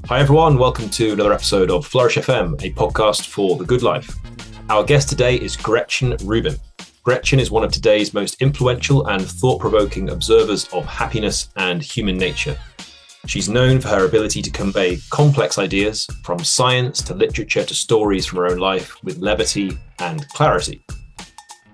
Hi everyone, welcome to another episode of Flourish FM, a podcast for the good life. Our guest today is Gretchen Rubin. Gretchen is one of today's most influential and thought-provoking observers of happiness and human nature. She's known for her ability to convey complex ideas, from science to literature to stories from her own life, with levity and clarity.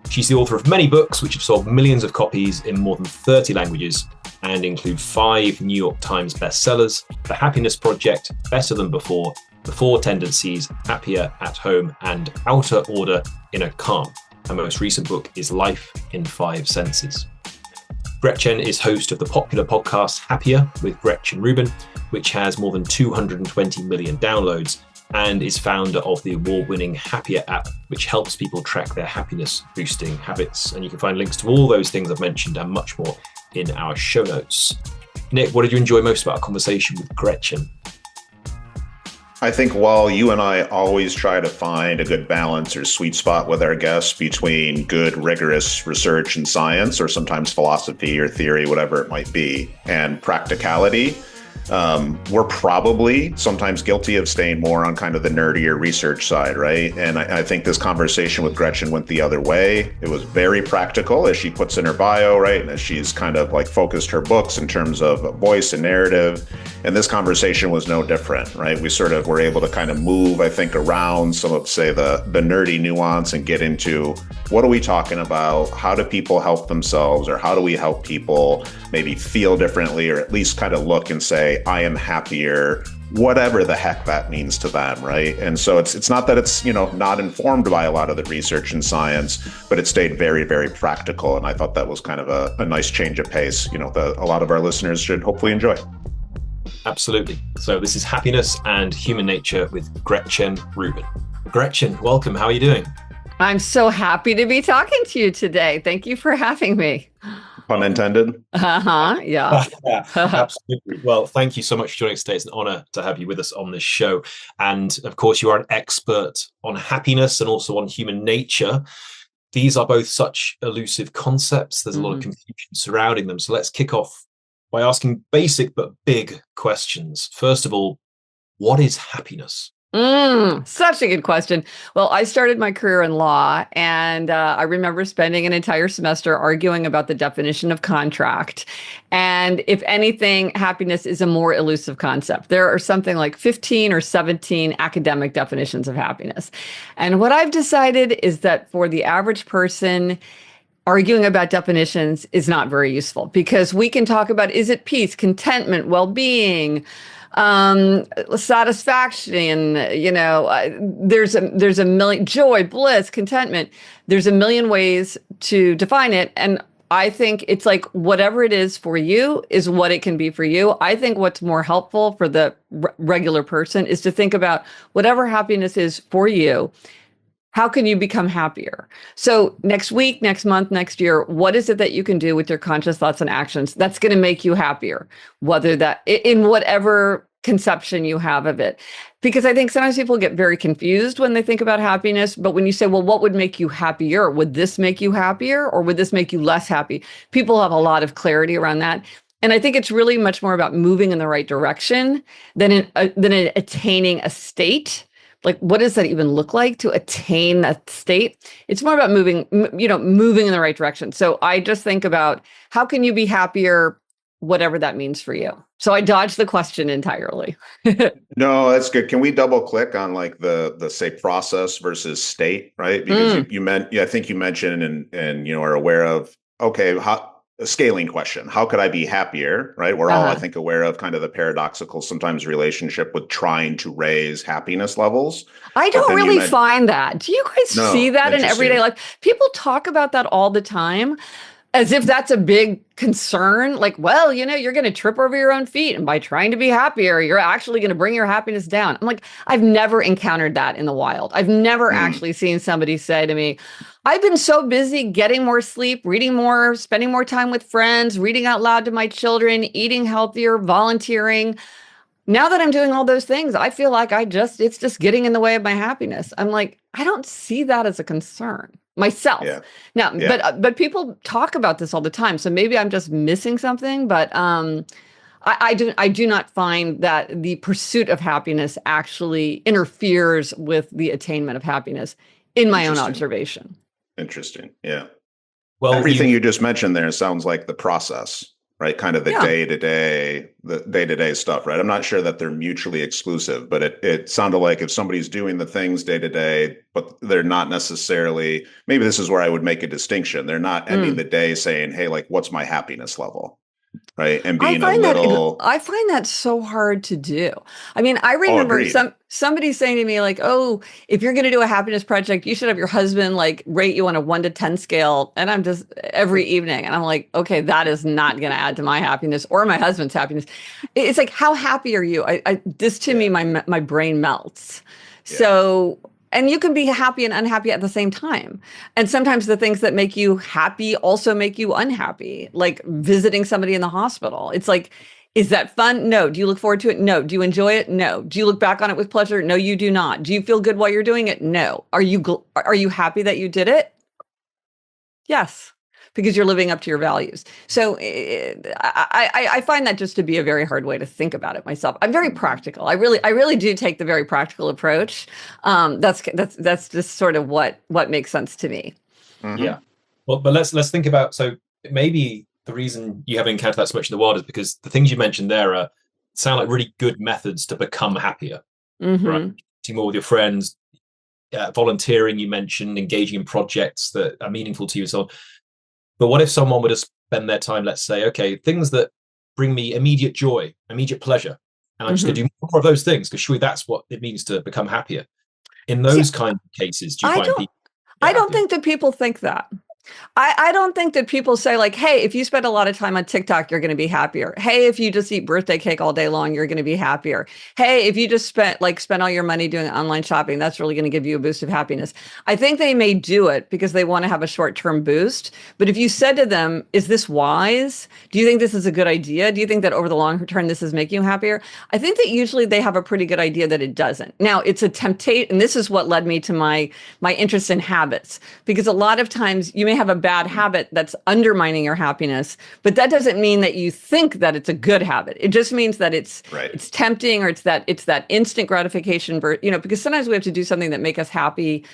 She's the author of many books which have sold millions of copies in more than 30 languages and include 5 New York Times bestsellers: The Happiness Project, Better Than Before, The Four Tendencies, Happier at Home, and Outer Order, Inner Calm. Her most recent book is Life in 5 Senses. Gretchen is host of the popular podcast Happier with Gretchen Rubin, which has more than 220 million downloads, and is founder of the award-winning Happier app, which helps people track their happiness-boosting habits. And you can find links to all those things I've mentioned and much more in our show notes. Nick, what did you enjoy most about our conversation with Gretchen? I think while you and I always try to find a good balance or sweet spot with our guests between good, rigorous research and science, or sometimes philosophy or theory, whatever it might be, and practicality, we're probably sometimes guilty of staying more on kind of the nerdier research side, right? And I think this conversation with Gretchen went the other way. It was very practical, as she puts in her bio, right? And as she's kind of like focused her books in terms of voice and narrative. And this conversation was no different, right? We sort of were able to kind of move, I think, around some of, say, the nerdy nuance and get into what are we talking about? How do people help themselves? Or how do we help people maybe feel differently, or at least kind of look and say, I am happier, whatever the heck that means to them, right? And so it's not that it's, not informed by a lot of the research and science, but it stayed very, very practical. And I thought that was kind of a nice change of pace, that a lot of our listeners should hopefully enjoy. Absolutely. So this is Happiness and Human Nature with Gretchen Rubin. Gretchen, welcome. How are you doing? I'm so happy to be talking to you today. Thank you for having me. Pun intended. Yeah. Absolutely. Well, thank you so much for joining us today. It's an honor to have you with us on this show. And of course, you are an expert on happiness and also on human nature. These are both such elusive concepts. There's a lot of confusion surrounding them. So let's kick off by asking basic but big questions. First of all, what is happiness? Such a good question. Well, I started my career in law, and I remember spending an entire semester arguing about the definition of contract. And if anything, happiness is a more elusive concept. There are something like 15 or 17 academic definitions of happiness. And what I've decided is that for the average person, arguing about definitions is not very useful, because we can talk about, is it peace, contentment, well-being, satisfaction, there's a million, joy, bliss, contentment. There's a million ways to define it. And I think it's like whatever it is for you is what it can be for you. I think what's more helpful for the regular person is to think about whatever happiness is for you. How can you become happier? So next week, next month, next year, what is it that you can do with your conscious thoughts and actions that's going to make you happier, whether that in whatever conception you have of it? Because I think sometimes people get very confused when they think about happiness. But when you say, well, what would make you happier? Would this make you happier, or would this make you less happy? People have a lot of clarity around that. And I think it's really much more about moving in the right direction than in attaining a state. Like, what does that even look like to attain that state? It's more about moving in the right direction. So I just think about, how can you be happier, whatever that means for you? So I dodged the question entirely. No, that's good. Can we double click on like the say process versus state, right? Because I think you mentioned and are aware of, okay, a scaling question. How could I be happier, right? We're all, I think, aware of kind of the paradoxical sometimes relationship with trying to raise happiness levels. I don't really find that. Do you guys see that in everyday life? People talk about that all the time as if that's a big concern. Like, well, you're going to trip over your own feet. And by trying to be happier, you're actually going to bring your happiness down. I'm like, I've never encountered that in the wild. I've never actually seen somebody say to me, I've been so busy getting more sleep, reading more, spending more time with friends, reading out loud to my children, eating healthier, volunteering. Now that I'm doing all those things, I feel like it's just getting in the way of my happiness. I'm like, I don't see that as a concern myself. Yeah. Now, Yeah. but people talk about this all the time. So maybe I'm just missing something, but I do not find that the pursuit of happiness actually interferes with the attainment of happiness in my own observation. Interesting. Yeah. Well, everything you just mentioned there sounds like the process, right? Kind of the day-to-day stuff, right? I'm not sure that they're mutually exclusive, but it sounded like if somebody's doing the things day to day, but they're not necessarily, maybe this is where I would make a distinction. They're not ending the day saying, hey, like, what's my happiness level? Right. And being I find that so hard to do. I mean, I remember somebody saying to me like, oh, if you're going to do a happiness project, you should have your husband like rate you on a 1 to 10 scale. And I'm just every evening. And I'm like, okay, that is not going to add to my happiness or my husband's happiness. It's like, how happy are you? This to me, my brain melts. Yeah. So, and you can be happy and unhappy at the same time. And sometimes the things that make you happy also make you unhappy, like visiting somebody in the hospital. It's like, is that fun? No. Do you look forward to it? No. Do you enjoy it? No. Do you look back on it with pleasure? No, you do not. Do you feel good while you're doing it? No. Are you happy that you did it? Yes, because you're living up to your values. So I find that just to be a very hard way to think about it myself. I'm very practical. I really do take the very practical approach. That's just sort of what makes sense to me. Mm-hmm. Yeah. Well, but let's think about, so maybe the reason you haven't encountered that so much in the world is because the things you mentioned there sound like really good methods to become happier. Mm-hmm. Right? Talking more with your friends, volunteering, you mentioned, engaging in projects that are meaningful to you and so on. But what if someone were to spend their time, let's say, okay, things that bring me immediate joy, immediate pleasure, and I'm just going to do more of those things because surely that's what it means to become happier. In those kind of cases, do you find people? I don't think that people think that. I don't think that people say like, hey, if you spend a lot of time on TikTok, you're going to be happier. Hey, if you just eat birthday cake all day long, you're going to be happier. Hey, if you just spend all your money doing online shopping, that's really going to give you a boost of happiness. I think they may do it because they want to have a short-term boost. But if you said to them, is this wise? Do you think this is a good idea? Do you think that over the long term, this is making you happier? I think that usually they have a pretty good idea that it doesn't. Now, it's a temptation. And this is what led me to my interest in habits, because a lot of times you may have a bad habit that's undermining your happiness, but that doesn't mean that you think that it's a good habit. It just means that it's tempting, or it's that instant gratification, because sometimes we have to do something that make us happy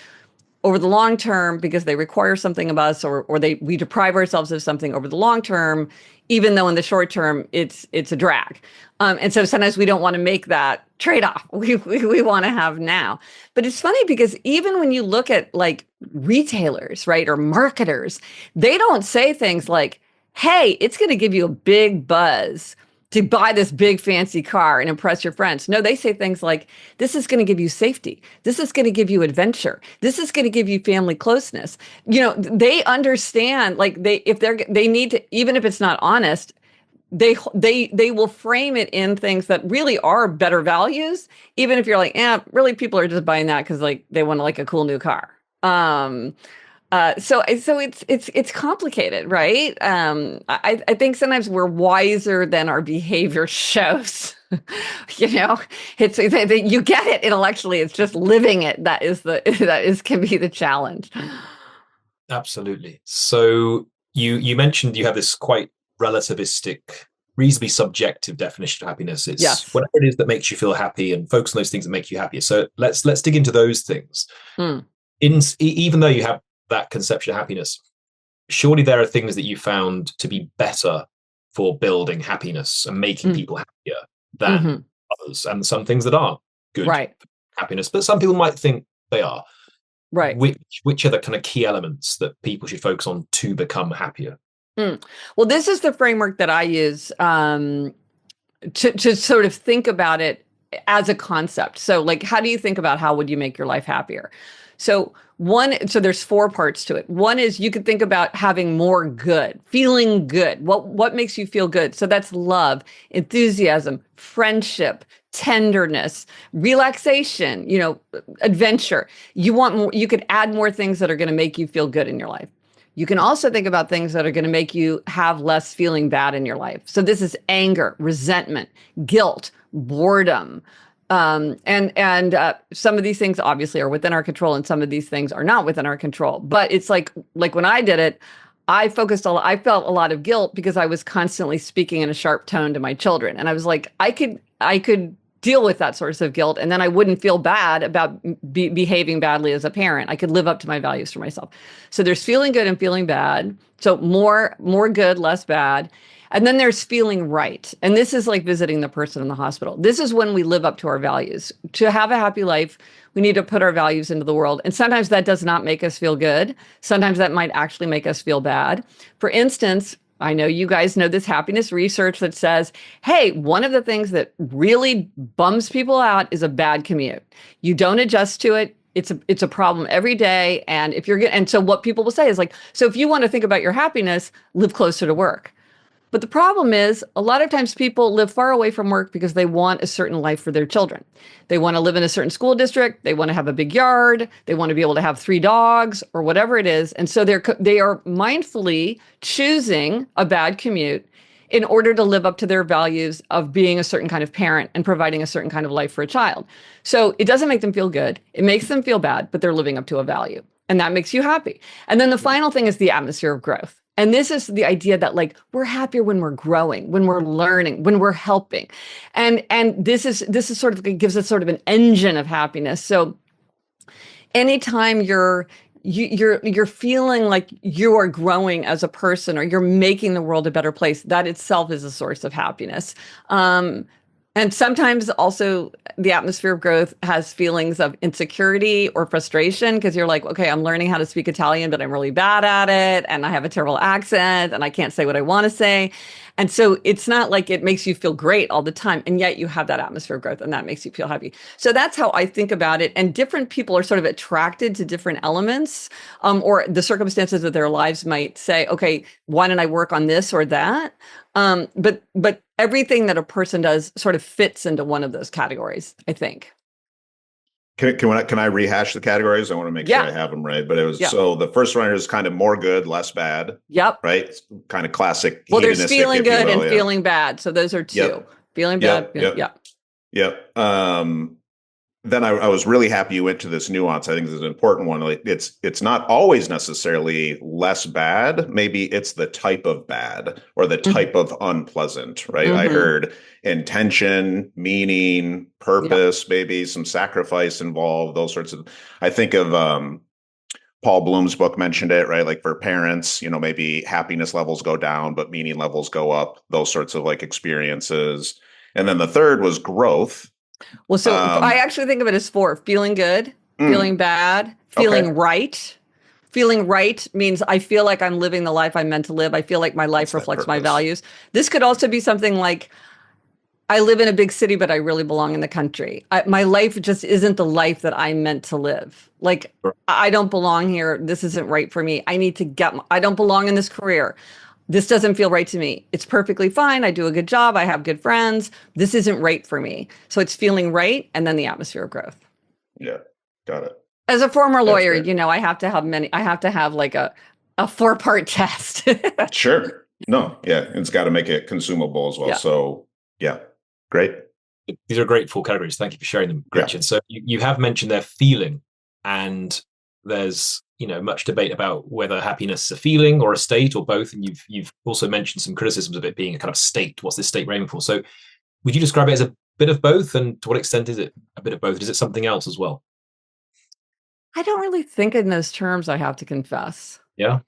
over the long term because they require something of us, or we deprive ourselves of something over the long term, even though in the short term it's a drag. And so sometimes we don't want to make that trade-off. We want to have now. But it's funny because even when you look at like retailers, right, or marketers, they don't say things like, hey, it's going to give you a big buzz to buy this big fancy car and impress your friends. No, they say things like, this is going to give you safety. This is going to give you adventure. This is going to give you family closeness. They understand, like they need to, even if it's not honest, they will frame it in things that really are better values, even if you're like, really people are just buying that because like they want like a cool new car. So it's complicated, right? I think sometimes we're wiser than our behavior shows. It's you get it intellectually. It's just living it can be the challenge. Absolutely. So you mentioned you have this quite relativistic, reasonably subjective definition of happiness. It's whatever it is that makes you feel happy, and focus on those things that make you happier. So let's dig into those things. Even though you have that conception of happiness, surely there are things that you found to be better for building happiness and making people happier than others, and some things that are good for happiness, but some people might think they are. Right. Which are the kind of key elements that people should focus on to become happier? Well, this is the framework that I use to sort of think about it as a concept. So like, how do you think about how would you make your life happier? So there's 4 parts to it. One is you could think about having more good, feeling good. What makes you feel good? So that's love, enthusiasm, friendship, tenderness, relaxation, adventure. You want more, you could add more things that are going to make you feel good in your life. You can also think about things that are going to make you have less feeling bad in your life. So this is anger, resentment, guilt, boredom. And some of these things obviously are within our control, and some of these things are not within our control. But it's like when I did it, I felt a lot of guilt because I was constantly speaking in a sharp tone to my children. And I was like, I could deal with that source of guilt, and then I wouldn't feel bad about behaving badly as a parent. I could live up to my values for myself. So there's feeling good and feeling bad. So more good, less bad. And then there's feeling right. And this is like visiting the person in the hospital. This is when we live up to our values. To have a happy life, we need to put our values into the world. And sometimes that does not make us feel good. Sometimes that might actually make us feel bad. For instance, I know you guys know this happiness research that says, hey, one of the things that really bums people out is a bad commute. You don't adjust to it. It's a problem every day. And if you're and so what people will say is like, so if you want to think about your happiness, live closer to work. But the problem is, a lot of times people live far away from work because they want a certain life for their children. They want to live in a certain school district. They want to have a big yard. They want to be able to have 3 dogs or whatever it is. And so they are mindfully choosing a bad commute in order to live up to their values of being a certain kind of parent and providing a certain kind of life for a child. So it doesn't make them feel good. It makes them feel bad, but they're living up to a value. And that makes you happy. And then the final thing is the atmosphere of growth. And this is the idea that like we're happier when we're growing, when we're learning, when we're helping. And this is sort of, it gives us sort of an engine of happiness. So anytime you're feeling like you are growing as a person or you're making the world a better place, that itself is a source of happiness. And sometimes also the atmosphere of growth has feelings of insecurity or frustration because you're like, okay, I'm learning how to speak Italian, but I'm really bad at it. And I have a terrible accent and I can't say what I want to say. And so it's not like it makes you feel great all the time. And yet you have that atmosphere of growth and that makes you feel happy. So that's how I think about it. And different people are sort of attracted to different elements, or the circumstances of their lives might say, okay, why don't I work on this or that? But everything that a person does sort of fits into one of those categories, I think. Can I rehash the categories? I want to make sure I have them right. But it was so the first one is kind of more good, less bad. Yep. Right. It's kind of classic. Well, there's feeling good and feeling bad. So those are two. Yep. Feeling bad. Yep. Then I was really happy you went to this nuance. I think this is an important one. Like it's not always necessarily less bad. Maybe it's the type of bad or the type of unpleasant, right? I heard intention, meaning, purpose, maybe some sacrifice involved, those sorts of, I think of Paul Bloom's book mentioned it, right? Like for parents, maybe happiness levels go down, but meaning levels go up, those sorts of like experiences. And then the third was growth. Well, so I actually think of it as 4: feeling good, feeling bad, feeling right. Feeling right means I feel like I'm living the life I'm meant to live. I feel like my life reflects my values. This could also be something like I live in a big city, but I really belong in the country. My life just isn't the life that I'm meant to live. Like, I don't belong here. This isn't right for me. I don't belong in this career. This doesn't feel right to me. It's perfectly fine. I do a good job. I have good friends. This isn't right for me. So it's feeling right. And then the atmosphere of growth. Yeah. Got it. As a former lawyer, I have to have like a 4-part test. Sure. No. Yeah. It's got to make it consumable as well. Yeah. So yeah. Great. These are great 4 categories. Thank you for sharing them, Gretchen. Yeah. So you have mentioned their feeling, and there's much debate about whether happiness is a feeling or a state or both. And you've also mentioned some criticisms of it being a kind of state. What's this state we're aiming for? So would you describe it as a bit of both? And to what extent is it a bit of both? Is it something else as well? I don't really think in those terms, I have to confess. Yeah.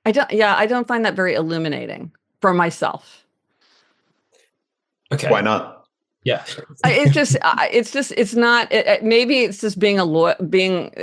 I don't find that very illuminating for myself. Okay. Why not? Yeah. It's not, maybe it's just being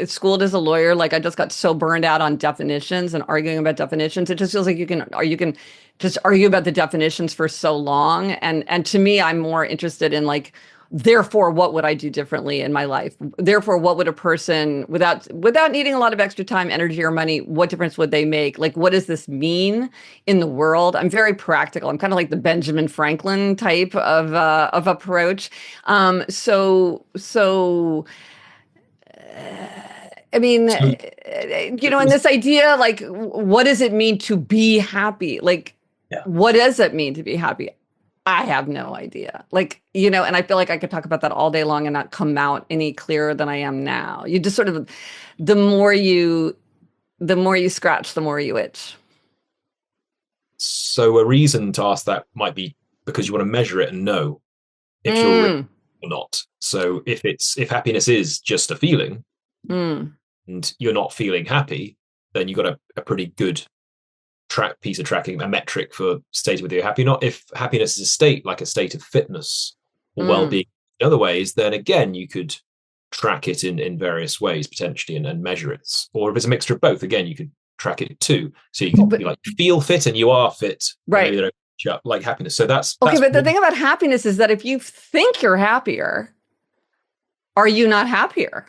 schooled as a lawyer. Like I just got so burned out on definitions and arguing about definitions. It just feels like you can just argue about the definitions for so long. And to me, I'm more interested in like, therefore, what would I do differently in my life? Therefore, what would a person without needing a lot of extra time, energy, or money, what difference would they make? Like, what does this mean in the world? I'm very practical. I'm kind of like the Benjamin Franklin type of approach. I mean, and this idea, like, what does it mean to be happy? Like, what does it mean to be happy? I have no idea. Like, and I feel like I could talk about that all day long and not come out any clearer than I am now. You just sort of, the more you scratch, the more you itch. So a reason to ask that might be because you want to measure it and know if you're real or not. So if happiness is just a feeling and you're not feeling happy, then you've got a pretty good piece of tracking, a metric for stating whether you're happy or not. If happiness is a state, like a state of fitness or well-being in other ways, then again you could track it in various ways potentially and measure it. Or if it's a mixture of both, again you could track it too. So you can be like, feel fit and you are fit, right? Maybe they don't match up, like happiness. So that's okay. But the thing about happiness is that if you think you're happier, are you not happier?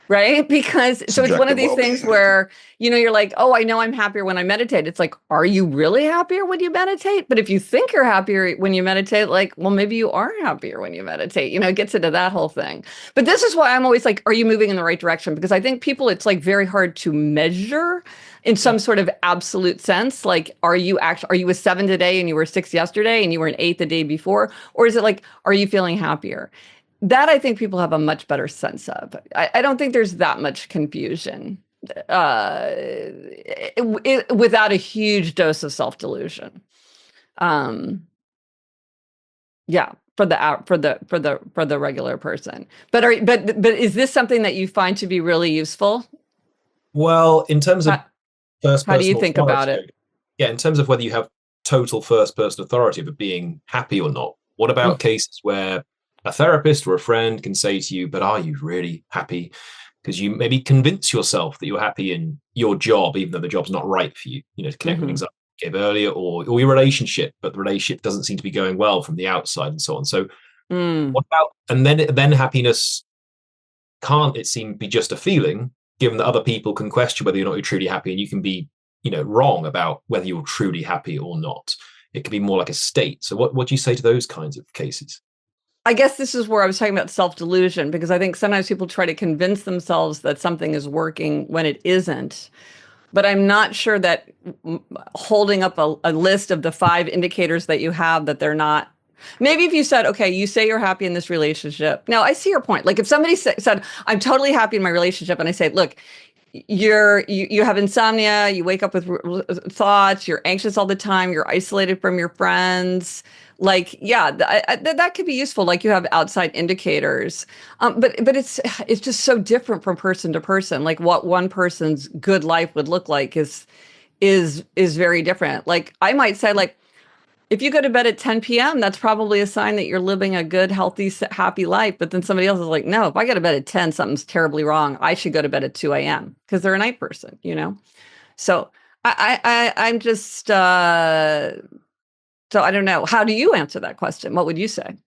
Right? Because so it's one of these things where, you're like, oh, I know I'm happier when I meditate. It's like, are you really happier when you meditate? But if you think you're happier when you meditate, like, well, maybe you are happier when you meditate. It gets into that whole thing. But this is why I'm always like, are you moving in the right direction? Because I think people, it's like very hard to measure in some sort of absolute sense. Like, are you a 7 today and you were a 6 yesterday and you were an 8 the day before? Or is it like, are you feeling happier? That I think people have a much better sense of. I don't think there's that much confusion without a huge dose of self-delusion. Yeah, for the regular person. But is this something that you find to be really useful? Well, in terms of first person, how do you think about it? Yeah, in terms of whether you have total first person authority over being happy or not. What about cases where a therapist or a friend can say to you, but are you really happy? Because you maybe convince yourself that you're happy in your job, even though the job's not right for you, to connect with examples I gave earlier, or your relationship, but the relationship doesn't seem to be going well from the outside and so on. So what about, and then happiness can't, it seem, be just a feeling, given that other people can question whether or not you're truly happy, and you can be, wrong about whether you're truly happy or not. It could be more like a state. So what do you say to those kinds of cases? I guess this is where I was talking about self-delusion, because I think sometimes people try to convince themselves that something is working when it isn't. But I'm not sure that holding up a list of the 5 indicators that you have that they're not. Maybe if you said, okay, you say you're happy in this relationship. Now, I see your point. Like if somebody said, I'm totally happy in my relationship, and I say, look, you have insomnia, you wake up with thoughts, you're anxious all the time, you're isolated from your friends. Like, yeah, that could be useful. Like you have outside indicators, but it's just so different from person to person. Like what one person's good life would look like is very different. Like I might say, like, if you go to bed at 10 p.m., that's probably a sign that you're living a good, healthy, happy life. But then somebody else is like, no, if I go to bed at 10, something's terribly wrong. I should go to bed at 2 a.m. because they're a night person, So I'm just. So I don't know. How do you answer that question? What would you say?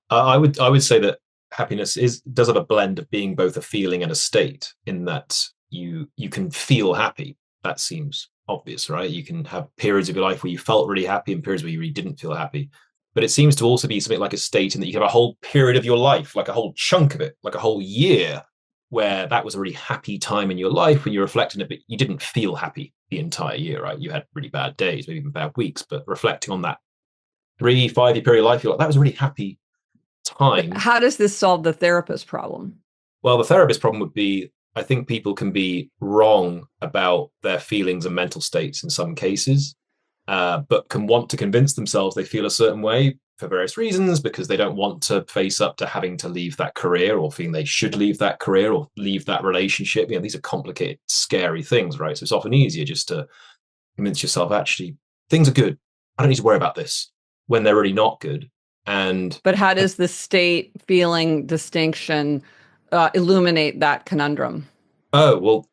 I would say that happiness does have a blend of being both a feeling and a state, in that you can feel happy. That seems obvious, right? You can have periods of your life where you felt really happy and periods where you really didn't feel happy. But it seems to also be something like a state in that you have a whole period of your life, like a whole chunk of it, like a whole year, where that was a really happy time in your life when you reflect on it, but you didn't feel happy the entire year, right? You had really bad days, maybe even bad weeks, but reflecting on that 3-5 year period of life, you're like, that was a really happy time. But how does this solve the therapist problem? Well, the therapist problem would be, I think people can be wrong about their feelings and mental states in some cases, but can want to convince themselves they feel a certain way for various reasons, because they don't want to face up to having to leave that career, or feeling they should leave that career or leave that relationship. These are complicated, scary things, right? So it's often easier just to convince yourself, actually, things are good. I don't need to worry about this, when they're really not good. But how does the state feeling distinction illuminate that conundrum? Oh, well,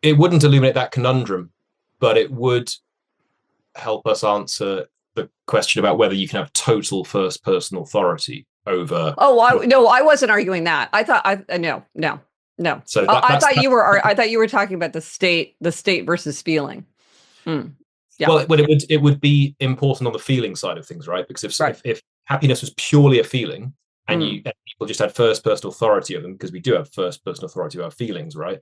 it wouldn't illuminate that conundrum, but it would help us answer the question about whether you can have total first person authority over. No, I wasn't arguing that. I thought no. So I thought you were talking about the state versus feeling. Yeah. Well, it would be important on the feeling side of things, right? Because if happiness was purely a feeling, and people just had first person authority of them, because we do have first person authority of our feelings, right?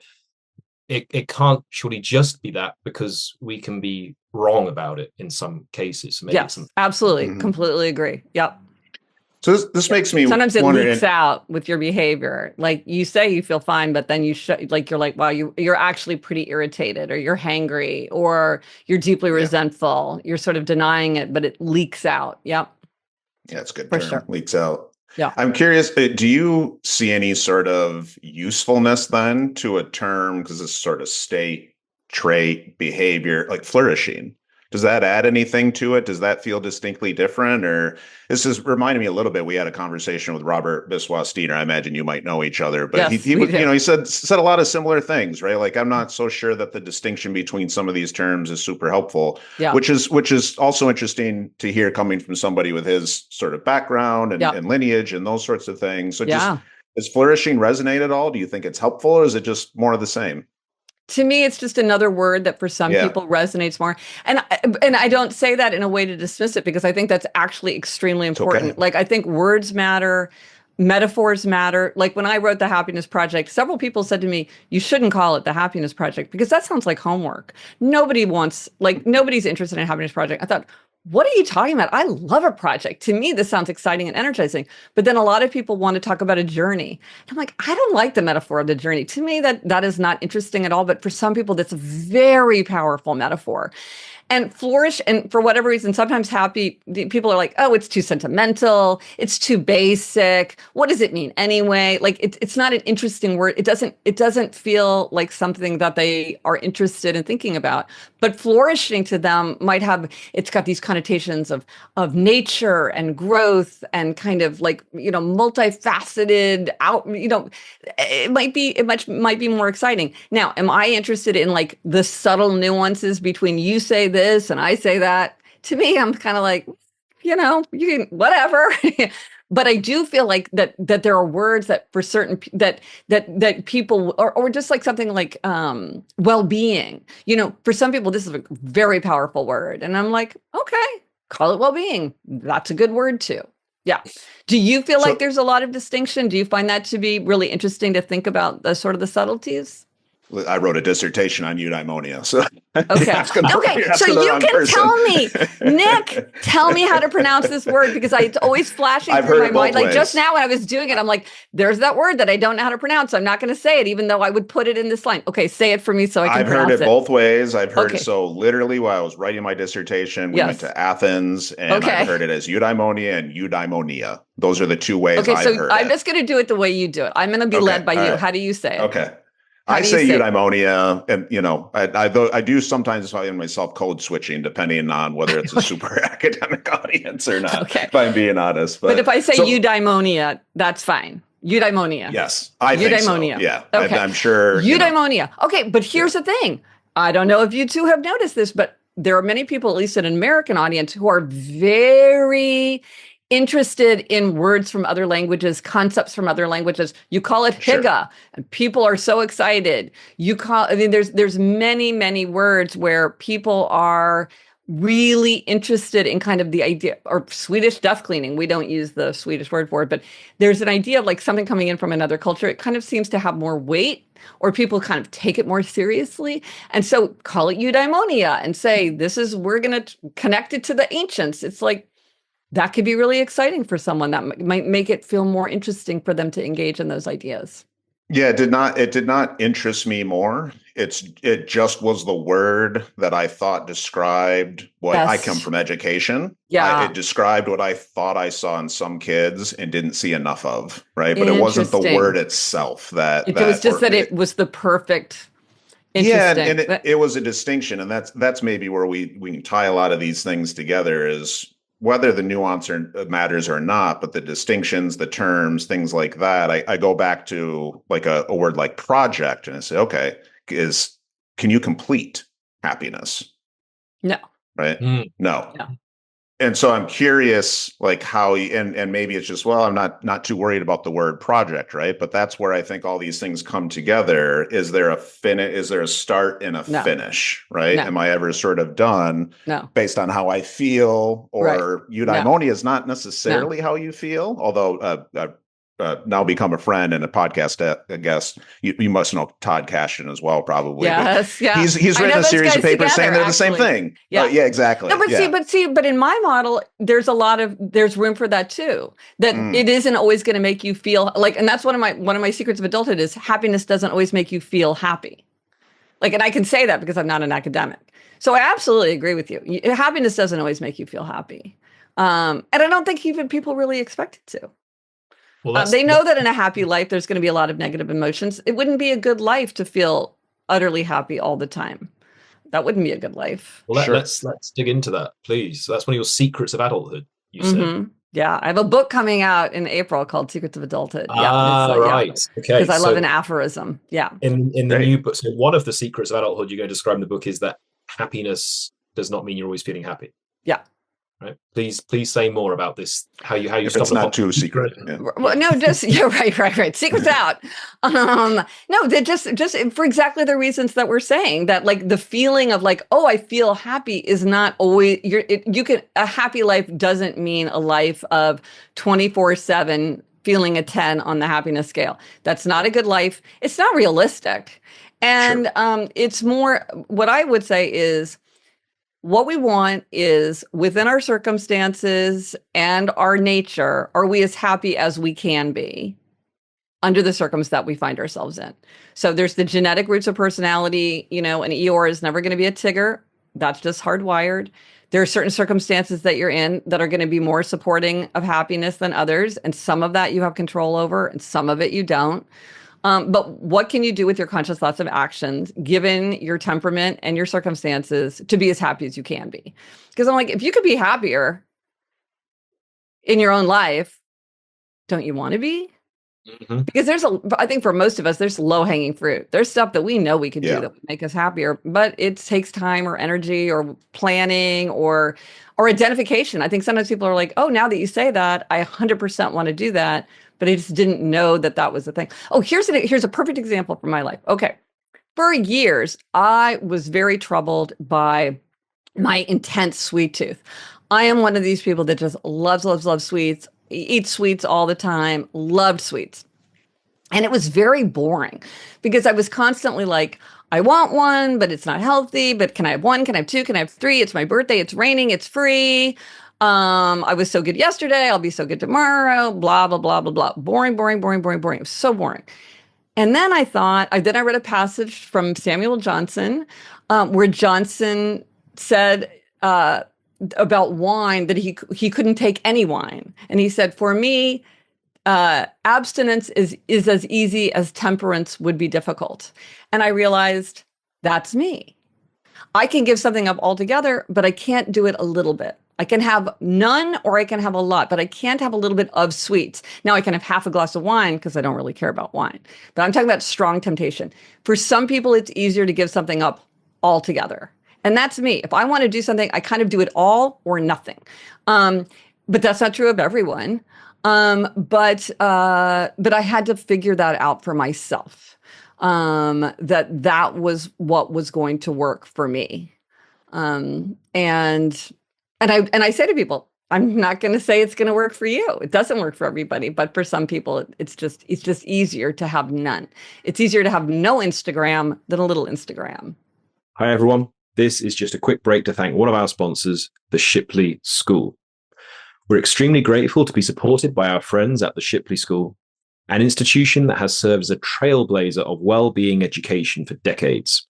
It can't surely just be that, because we can be wrong about it in some cases. Yes, absolutely. Completely agree. Yep. So this makes me Sometimes it wonder. leaks out with your behavior. Like you say you feel fine, but then you're like, wow, you're actually pretty irritated, or you're hangry, or you're deeply resentful. You're sort of denying it, but it leaks out. Yep. Yeah, it's a good For term. sure. Leaks out. Yeah. I'm curious, do you see any sort of usefulness then to a term, because it's sort of state, trait, behavior, like flourishing? Does that add anything to it? Does that feel distinctly different? Or this is reminding me a little bit. We had a conversation with Robert Biswas-Diener. I imagine you might know each other, but Yes, he we do. he said a lot of similar things, right? Like, I'm not so sure that the distinction between some of these terms is super helpful. Yeah. Which is also interesting to hear coming from somebody with his sort of background and lineage and those sorts of things. So just, does flourishing resonate at all? Do you think it's helpful, or is it just more of the same? To me, it's just another word that for some people resonates more. And I don't say that in a way to dismiss it, because I think that's actually extremely important. Okay. Like, I think words matter, metaphors matter. Like when I wrote The Happiness Project, several people said to me, you shouldn't call it The Happiness Project, because that sounds like homework. Nobody's interested in a happiness project. I thought, what are you talking about? I love a project. To me, this sounds exciting and energizing. But then a lot of people want to talk about a journey. I'm like, I don't like the metaphor of the journey. To me, that is not interesting at all. But for some people, that's a very powerful metaphor. And flourish, and for whatever reason, sometimes people are like, oh, it's too sentimental, it's too basic. What does it mean anyway? Like, it's not an interesting word. It doesn't feel like something that they are interested in thinking about. But flourishing to them it's got these connotations of nature and growth and kind of like, multifaceted it might be more exciting. Now, am I interested in like the subtle nuances between you say this and I say that? To me, I'm kind of like, you can whatever. But I do feel like that there are words that for certain that people, or just like something like well-being. For some people, this is a very powerful word, and I'm like, okay, call it well-being. That's a good word too. Yeah. Do you feel like there's a lot of distinction? Do you find that to be really interesting to think about the sort of the subtleties? I wrote a dissertation on eudaimonia. So okay. So you can tell me, Nick, tell me how to pronounce this word, because it's always flashing through my mind. Like just now when I was doing it, I'm like, there's that word that I don't know how to pronounce. So I'm not going to say it, even though I would put it in this line. Okay, say it for me so I can pronounce it. I've heard it both ways. I've heard it. So literally while I was writing my dissertation, we went to Athens, and I've heard it as eudaimonia and eudaimonia. Those are the two ways I've heard it. Okay, so I'm just going to do it the way you do it. I'm going to be led by you. Right. How do you say it? Okay. I say eudaimonia, and I do sometimes find myself code switching depending on whether it's a super academic audience or not. Okay. If I'm being honest, but if I say eudaimonia, that's fine. Eudaimonia. Yes, I think so. Yeah, okay. I'm sure. Eudaimonia. Okay, but here's the thing. I don't know if you two have noticed this, but there are many people, at least in an American audience, who are very interested in words from other languages, concepts from other languages. You call it higa, and people are so excited. There's many, many words where people are really interested in kind of the idea, or Swedish duck cleaning. We don't use the Swedish word for it, but there's an idea of like something coming in from another culture. It kind of seems to have more weight, or people kind of take it more seriously. And so call it eudaimonia and say, we're going to connect it to the ancients. It's like, that could be really exciting for someone. That might make it feel more interesting for them to engage in those ideas. Yeah, it did not interest me more. It just was the word that I thought described what I come from education. Yeah. It described what I thought I saw in some kids and didn't see enough of, right? But it wasn't the word itself it was the perfect. Yeah, and it was a distinction, and that's maybe where we can tie a lot of these things together, is whether the nuance matters or not, but the distinctions, the terms, things like that. I go back to like a word like project, and I say, okay, can you complete happiness? No. Right? No. And so I'm curious, like how, and maybe it's just, well, I'm not too worried about the word project, right? But that's where I think all these things come together. Is there a start and a finish, right? No. Am I ever sort of done based on how I feel? Or eudaimonia is not necessarily how you feel, although now become a friend and a podcast guest. You must know Todd Cashin as well, probably. Yes, yeah. He's written a series of papers saying they're the same thing. Yeah, yeah, exactly. No, but in my model, there's room for that too. That it isn't always going to make you feel like, and that's one of my secrets of adulthood is happiness doesn't always make you feel happy. Like, and I can say that because I'm not an academic. So I absolutely agree with you. Happiness doesn't always make you feel happy. And I don't think even people really expect it to. Well, they know that in a happy life, there's going to be a lot of negative emotions. It wouldn't be a good life to feel utterly happy all the time. That wouldn't be a good life. Well, let's dig into that, please. So that's one of your secrets of adulthood, you said. Yeah, I have a book coming out in April called Secrets of Adulthood. Right. Okay. Because I love an aphorism. Yeah. In the new book, so one of the secrets of adulthood you're going to describe in the book is that happiness does not mean you're always feeling happy. Yeah. Right. Please say more about this. How you if it's not too secret. Yeah. Well, no, just right. Secrets out. No, that just for exactly the reasons that we're saying that, like, the feeling of like, oh, I feel happy is not always a happy life doesn't mean a life of 24/7 feeling a 10 on the happiness scale. That's not a good life. It's not realistic. And it's more, what I would say is, what we want is within our circumstances and our nature, are we as happy as we can be under the circumstance that we find ourselves in? So there's the genetic roots of personality. An Eeyore is never going to be a Tigger. That's just hardwired. There are certain circumstances that you're in that are going to be more supporting of happiness than others. And some of that you have control over and some of it you don't. But what can you do with your conscious thoughts of actions, given your temperament and your circumstances, to be as happy as you can be? Because I'm like, if you could be happier in your own life, don't you want to be? Because I think for most of us, there's low-hanging fruit. There's stuff that we know we could do that would make us happier, but it takes time or energy or planning or identification. I think sometimes people are like, oh, now that you say that, I 100% want to do that. But I just didn't know that was the thing. Oh, here's a perfect example from my life. Okay. For years, I was very troubled by my intense sweet tooth. I am one of these people that just loves sweets, eats sweets all the time, loved sweets. And it was very boring because I was constantly like, I want one, but it's not healthy. But can I have one? Can I have two? Can I have three? It's my birthday. It's raining. It's free. I was so good yesterday. I'll be so good tomorrow. Blah, blah, blah, blah, blah. Boring. It was so boring. And then I read a passage from Samuel Johnson, where Johnson said about wine that he couldn't take any wine. And he said, for me, abstinence is as easy as temperance would be difficult. And I realized that's me. I can give something up altogether, but I can't do it a little bit. I can have none or I can have a lot, but I can't have a little bit of sweets. Now I can have half a glass of wine because I don't really care about wine. But I'm talking about strong temptation. For some people, it's easier to give something up altogether. And that's me. If I want to do something, I kind of do it all or nothing. But that's not true of everyone. But I had to figure that out for myself. That was what was going to work for me. And I say to people, I'm not going to say it's going to work for you. It doesn't work for everybody, but for some people, it's just easier to have none. It's easier to have no Instagram than a little Instagram. Hi, everyone. This is just a quick break to thank one of our sponsors, the Shipley School. We're extremely grateful to be supported by our friends at the Shipley School, an institution that has served as a trailblazer of well-being education for decades.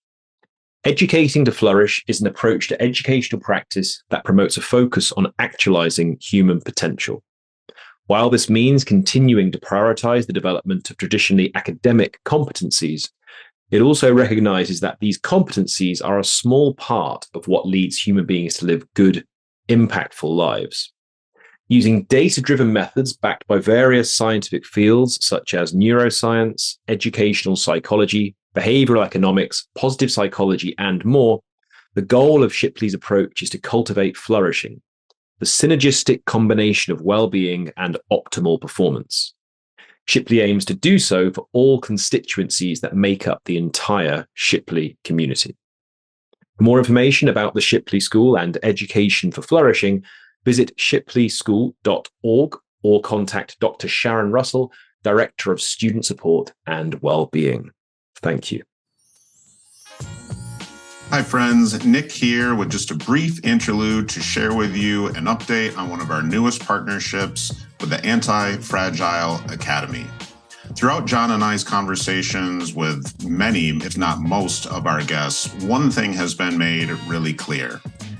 Educating to Flourish is an approach to educational practice that promotes a focus on actualizing human potential. While this means continuing to prioritize the development of traditionally academic competencies, it also recognizes that these competencies are a small part of what leads human beings to live good, impactful lives. Using data-driven methods backed by various scientific fields such as neuroscience, educational psychology, behavioral economics, positive psychology, and more, the goal of Shipley's approach is to cultivate flourishing, the synergistic combination of well-being and optimal performance. Shipley aims to do so for all constituencies that make up the entire Shipley community. For more information about the Shipley School and Education for Flourishing, visit shipleyschool.org or contact Dr. Sharon Russell, Director of Student Support and Wellbeing. Thank you. Hi friends, Nick here with just a brief interlude to share with you an update on one of our newest partnerships with the Anti-Fragile Academy. Throughout John and I's conversations with many, if not most, of our guests, one thing has been made really clear.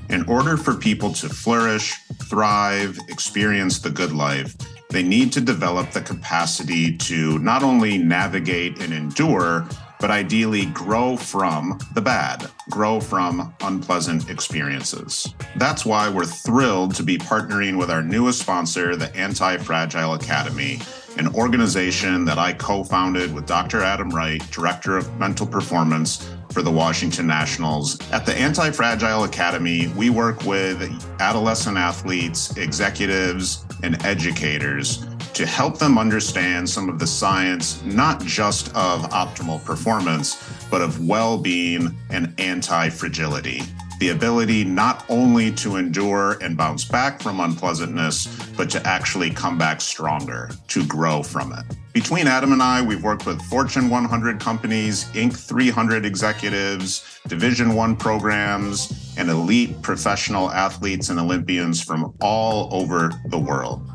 In order for people to flourish, thrive, experience the good life, they need to develop the capacity to not only navigate and endure, but ideally grow from the bad, grow from unpleasant experiences. That's why we're thrilled to be partnering with our newest sponsor, the Anti-Fragile Academy, an organization that I co-founded with Dr. Adam Wright, Director of Mental Performance for the Washington Nationals. At the Anti-Fragile Academy, we work with adolescent athletes, executives, and educators to help them understand some of the science, not just of optimal performance, but of well-being and anti-fragility. The ability not only to endure and bounce back from unpleasantness, but to actually come back stronger, to grow from it. Between Adam and I, we've worked with Fortune 100 companies, Inc. 300 executives, Division I programs, and elite professional athletes and Olympians from all over the world.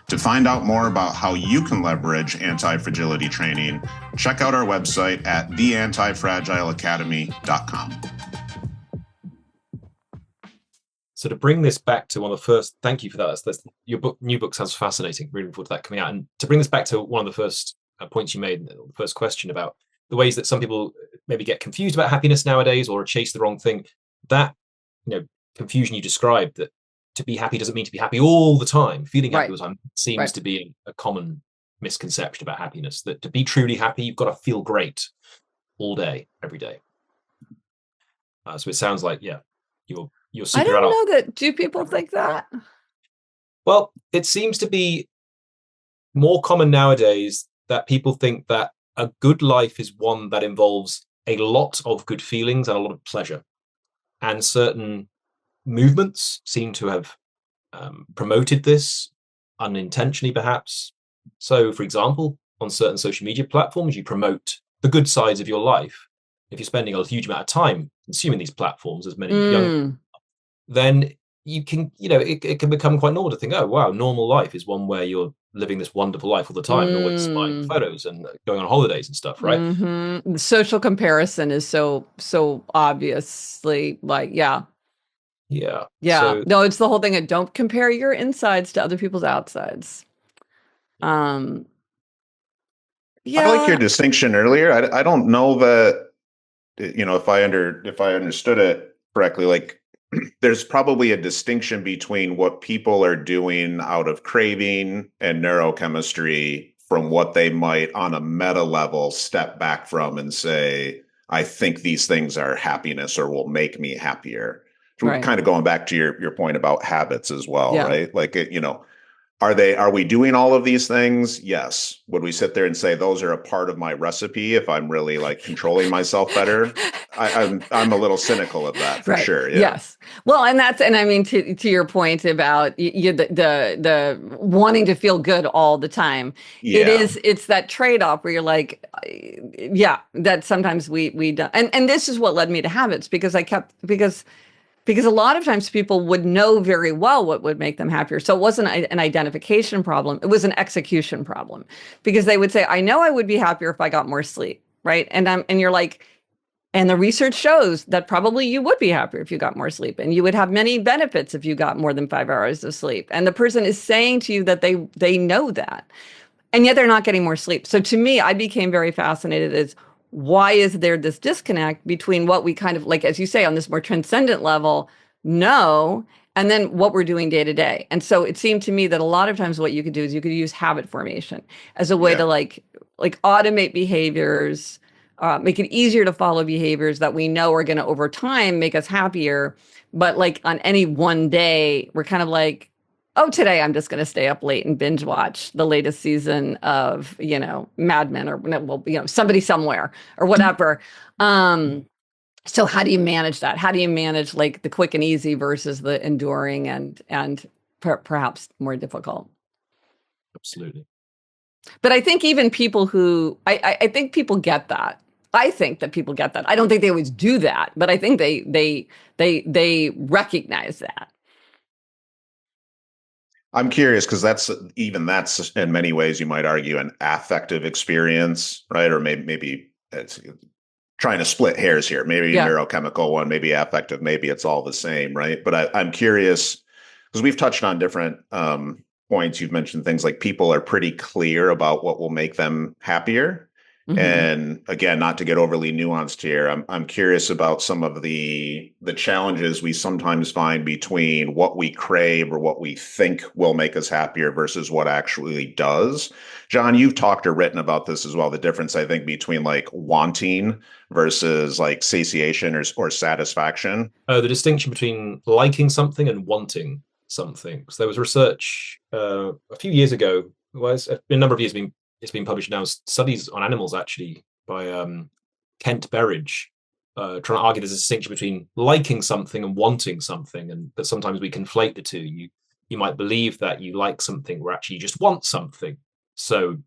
To find out more about how you can leverage anti-fragility training, check out our website at theantifragileacademy.com. So to bring this back to one of the first, thank you for that. Your new book sounds fascinating. Really looking forward to that coming out. And to bring this back to one of the first points you made, the first question about the ways that some people maybe get confused about happiness nowadays or chase the wrong thing, that confusion you described, that to be happy doesn't mean to be happy all the time. Feeling happy all the time seems to be a common misconception about happiness, that to be truly happy, you've got to feel great all day, every day. So it sounds like, your secret. I don't know that. Do people think that? Well, it seems to be more common nowadays that people think that a good life is one that involves a lot of good feelings and a lot of pleasure. And certain movements seem to have promoted this unintentionally, perhaps. So, for example, on certain social media platforms, you promote the good sides of your life. If you're spending a huge amount of time consuming these platforms, as many young, then you can, it can become quite normal to think, oh, wow, normal life is one where you're living this wonderful life all the time, and always buying photos and going on holidays and stuff, right? Mm-hmm. The social comparison is so obviously Yeah. So, No, it's the whole thing of don't compare your insides to other people's outsides. I like your distinction earlier. I don't know that, if I understood it correctly, like there's probably a distinction between what people are doing out of craving and neurochemistry from what they might on a meta level step back from and say, I think these things are happiness or will make me happier. So we're kind of going back to your point about habits as well, right? Like, are we doing all of these things? Yes. Would we sit there and say those are a part of my recipe if I'm really like controlling myself better? I'm a little cynical of that for sure. Yeah. Yes. Well, and I mean, to your point about the wanting to feel good all the time. Yeah. It's that trade-off where you're like, that sometimes we don't. And this is what led me to habits, because a lot of times people would know very well what would make them happier. So it wasn't an identification problem. It was an execution problem, because they would say, I know I would be happier if I got more sleep, right? And you're like, and the research shows that probably you would be happier if you got more sleep, and you would have many benefits if you got more than 5 hours of sleep. And the person is saying to you that they know that, and yet they're not getting more sleep. So to me, I became very fascinated as why is there this disconnect between what we kind of, like, as you say, on this more transcendent level, know, and then what we're doing day to day. And so it seemed to me that a lot of times what you could do is you could use habit formation as a way to like automate behaviors, make it easier to follow behaviors that we know are going to over time make us happier. But like on any one day, we're kind of like, oh, today I'm just going to stay up late and binge watch the latest season of, Mad Men, or Somebody Somewhere or whatever. So how do you manage that? How do you manage like the quick and easy versus the enduring and perhaps more difficult? Absolutely. But I think even people who, I think people get that. I think that people get that. I don't think they always do that, but I think they recognize that. I'm curious because that's in many ways you might argue an affective experience, right? Or maybe it's trying to split hairs here. Maybe a neurochemical one, maybe affective, maybe it's all the same, right? But I'm curious because we've touched on different points. You've mentioned things like people are pretty clear about what will make them happier. Mm-hmm. And again, not to get overly nuanced here, I'm curious about some of the challenges we sometimes find between what we crave or what we think will make us happier versus what actually does. John, you've talked or written about this as well, the difference, I think, between like wanting versus like satiation or satisfaction. The distinction between liking something and wanting something. So there was research a few years ago, a number of years it's been published now, studies on animals actually by Kent Berridge, trying to argue there's a distinction between liking something and wanting something, and that sometimes we conflate the two. You might believe that you like something where actually you just want something. So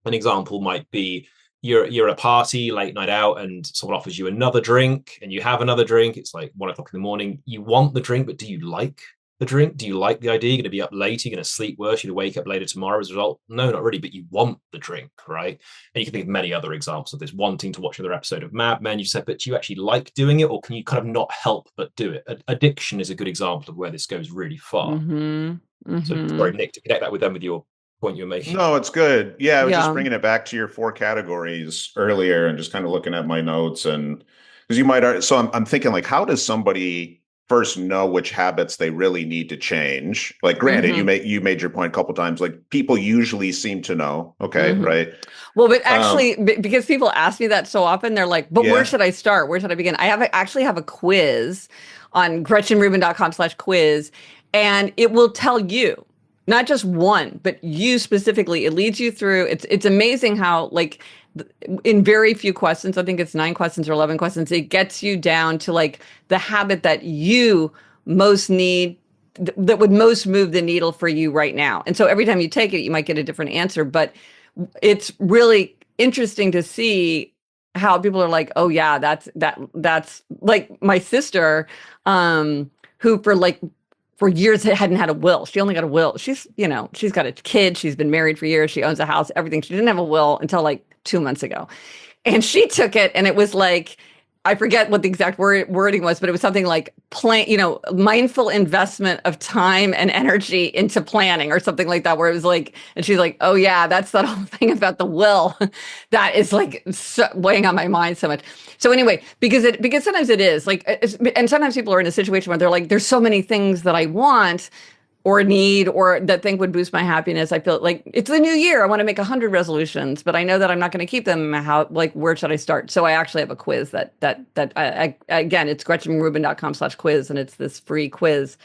an example might be you're at a party, late night out, and someone offers you another drink, and you have another drink. It's like 1 o'clock in the morning. You want the drink, but do you like the drink? Do you like the idea? You're going to be up late, you're going to sleep worse, you're going to wake up later tomorrow as a result? No, not really, but you want the drink, right? And you can think of many other examples of this, wanting to watch another episode of Mad Men. You said, but do you actually like doing it, or can you kind of not help but do it? Addiction is a good example of where this goes really far. Mm-hmm. Mm-hmm. So sorry, Nick, to connect that with your point you're making. No, it's good. Yeah, I was just bringing it back to your 4 categories earlier and just kind of looking at my notes. And because you might, so I'm thinking like, how does somebody first know which habits they really need to change? Like, granted, mm-hmm. you made your point a couple of times, like people usually seem to know. Okay. Mm-hmm. Right. Well, but actually, because people ask me that so often, they're like, but where should I start? Where should I begin? I actually have a quiz on GretchenRubin.com/quiz, and it will tell you, not just one, but you specifically. It leads you through. It's amazing how, like, in very few questions, I think it's 9 questions or 11 questions, it gets you down to like the habit that you most need, that would most move the needle for you right now. And so every time you take it, you might get a different answer. But it's really interesting to see how people are like, oh yeah, that's like my sister, who for years hadn't had a will. She only got a will. She's got a kid. She's been married for years. She owns a house, everything. She didn't have a will until like 2 months ago. And she took it, and it was like, I forget what the exact wording was, but it was something like mindful investment of time and energy into planning or something like that, where it was like, and she's like, oh yeah, that's that whole thing about the will that is like weighing on my mind so much. So anyway, because sometimes it is like, and sometimes people are in a situation where they're like, there's so many things that I want or need or that think would boost my happiness. I feel like it's the new year. I want to make 100 resolutions, but I know that I'm not going to keep them. Where should I start? So I actually have a quiz that again, it's GretchenRubin.com/quiz, and it's this free quiz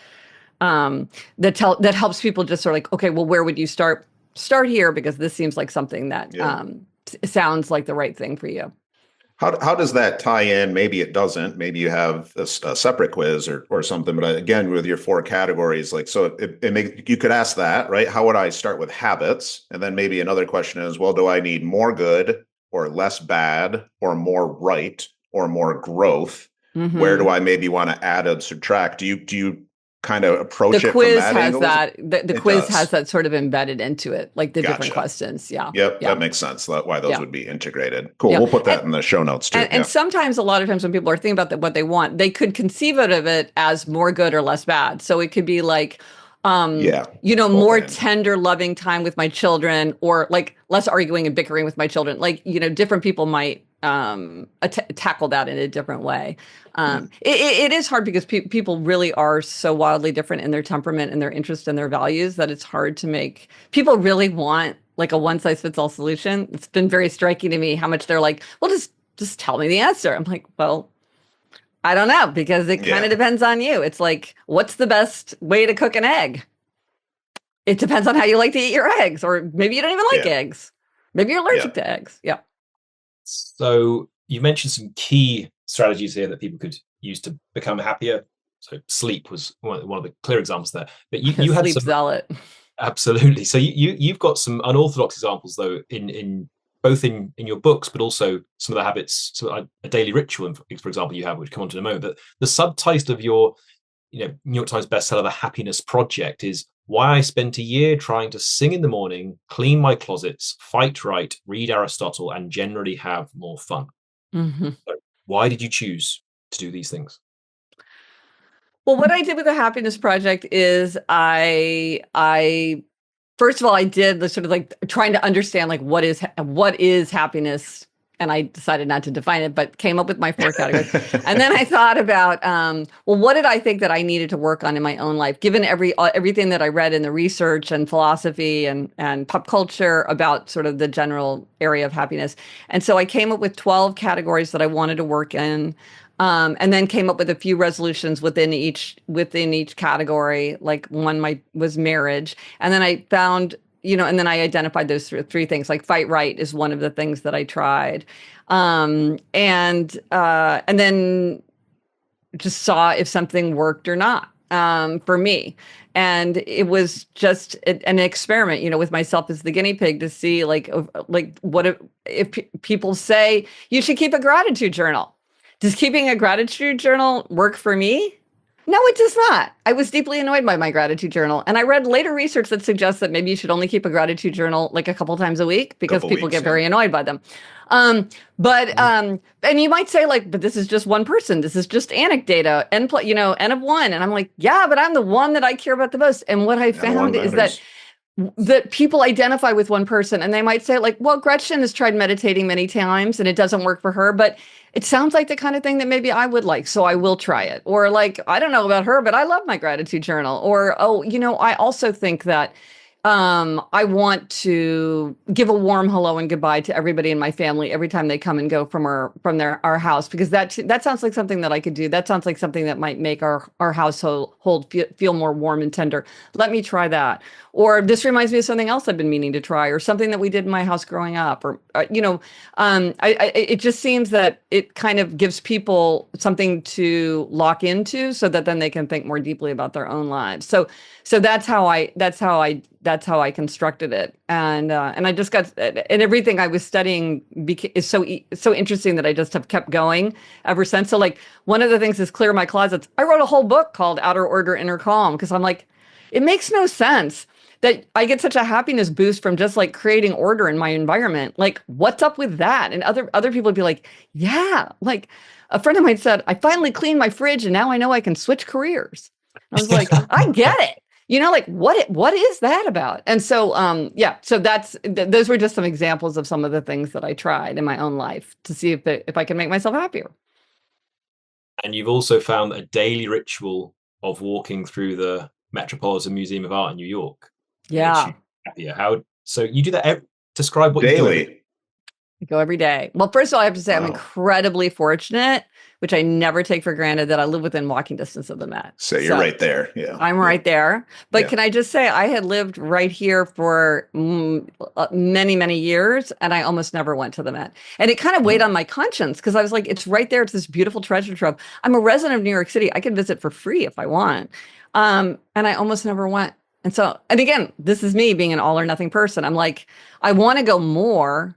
that helps people just sort of like, okay, well, where would you start? Start here, because this seems like something that sounds like the right thing for you. How does that tie in? Maybe it doesn't. Maybe you have a separate quiz or something. But again, with your 4 categories, like, so you could ask that, right? How would I start with habits? And then maybe another question is, well, do I need more good or less bad or more right or more growth? Mm-hmm. Where do I maybe want to add and subtract? Do you kind of approach it from that angle? The quiz has that sort of embedded into it, like the different questions. Yeah. Yep. That makes sense. Why those would be integrated. Cool. We'll put that in the show notes too. And sometimes, a lot of times when people are thinking about what they want, they could conceive of it as more good or less bad. So it could be like, more tender, loving time with my children, or like less arguing and bickering with my children. Like, different people might tackle that in a different way. It is hard because people really are so wildly different in their temperament and their interest and their values that it's hard to make. People really want like a one-size-fits-all solution. It's been very striking to me how much they're like, well, just tell me the answer. I'm like, well, I don't know, because it kind of depends on you. It's like, what's the best way to cook an egg? It depends on how you like to eat your eggs, or maybe you don't even like eggs. Maybe you're allergic to eggs. Yeah. So you mentioned some key strategies here that people could use to become happier. So sleep was one of the clear examples there. But you had sleep zealot. Absolutely. So you've got some unorthodox examples though in both in your books, but also some of the habits, so a daily ritual, for example, you have, which come on to in a moment. But the subtitle of your New York Times bestseller, The Happiness Project, is why I spent a year trying to sing in the morning, clean my closets, fight right, read Aristotle, and generally have more fun. Mm-hmm. So why did you choose to do these things? Well, what I did with the Happiness Project is I first of all, I did the sort of like trying to understand like what is happiness, and I decided not to define it, but came up with my 4 categories. And then I thought about, well, what did I think that I needed to work on in my own life, given everything that I read in the research and philosophy and pop culture about sort of the general area of happiness. And so I came up with 12 categories that I wanted to work in. And then came up with a few resolutions within each category. Like one was marriage, and then I found, and then I identified those three things. Like fight right is one of the things that I tried, and then just saw if something worked or not for me. And it was just an experiment, with myself as the guinea pig to see like what if people say you should keep a gratitude journal. Does keeping a gratitude journal work for me? No, it does not. I was deeply annoyed by my gratitude journal. And I read later research that suggests that maybe you should only keep a gratitude journal like a couple times a week because people get very annoyed by them. And you might say like, but this is just one person. This is just anecdata, n of one. And I'm like, yeah, but I'm the one that I care about the most. And what I found is that people identify with one person, and they might say like, well, Gretchen has tried meditating many times and it doesn't work for her, but it sounds like the kind of thing that maybe I would like, so I will try it. Or like, I don't know about her, but I love my gratitude journal. Or, I also think that I want to give a warm hello and goodbye to everybody in my family every time they come and go from our house, because that sounds like something that I could do. That sounds like something that might make our household feel more warm and tender. Let me try that. Or this reminds me of something else I've been meaning to try, or something that we did in my house growing up. Or it just seems that it kind of gives people something to lock into, so that then they can think more deeply about their own lives. So that's how I constructed it, and I just got, and everything I was studying is so interesting that I just have kept going ever since. So like one of the things is clear my closets. I wrote a whole book called Outer Order, Inner Calm, because I'm like, it makes no sense that I get such a happiness boost from just like creating order in my environment. Like, what's up with that? And other people would be like, yeah, like a friend of mine said, I finally cleaned my fridge and now I know I can switch careers. I was like, I get it. Like what is that about? And so, so those were just some examples of some of the things that I tried in my own life to see if I can make myself happier. And you've also found a daily ritual of walking through the Metropolitan Museum of Art in New York. Yeah. So you do that describe what daily. You do. I go every day. Well, first of all, I have to say I'm incredibly fortunate, which I never take for granted, that I live within walking distance of the Met. So you're right there. Yeah. I'm right there. But can I just say, I had lived right here for many, many years, and I almost never went to the Met. And it kind of weighed on my conscience, because I was like, it's right there. It's this beautiful treasure trove. I'm a resident of New York City. I can visit for free if I want. And I almost never went. And so, and again, this is me being an all or nothing person. I'm like, I want to go more.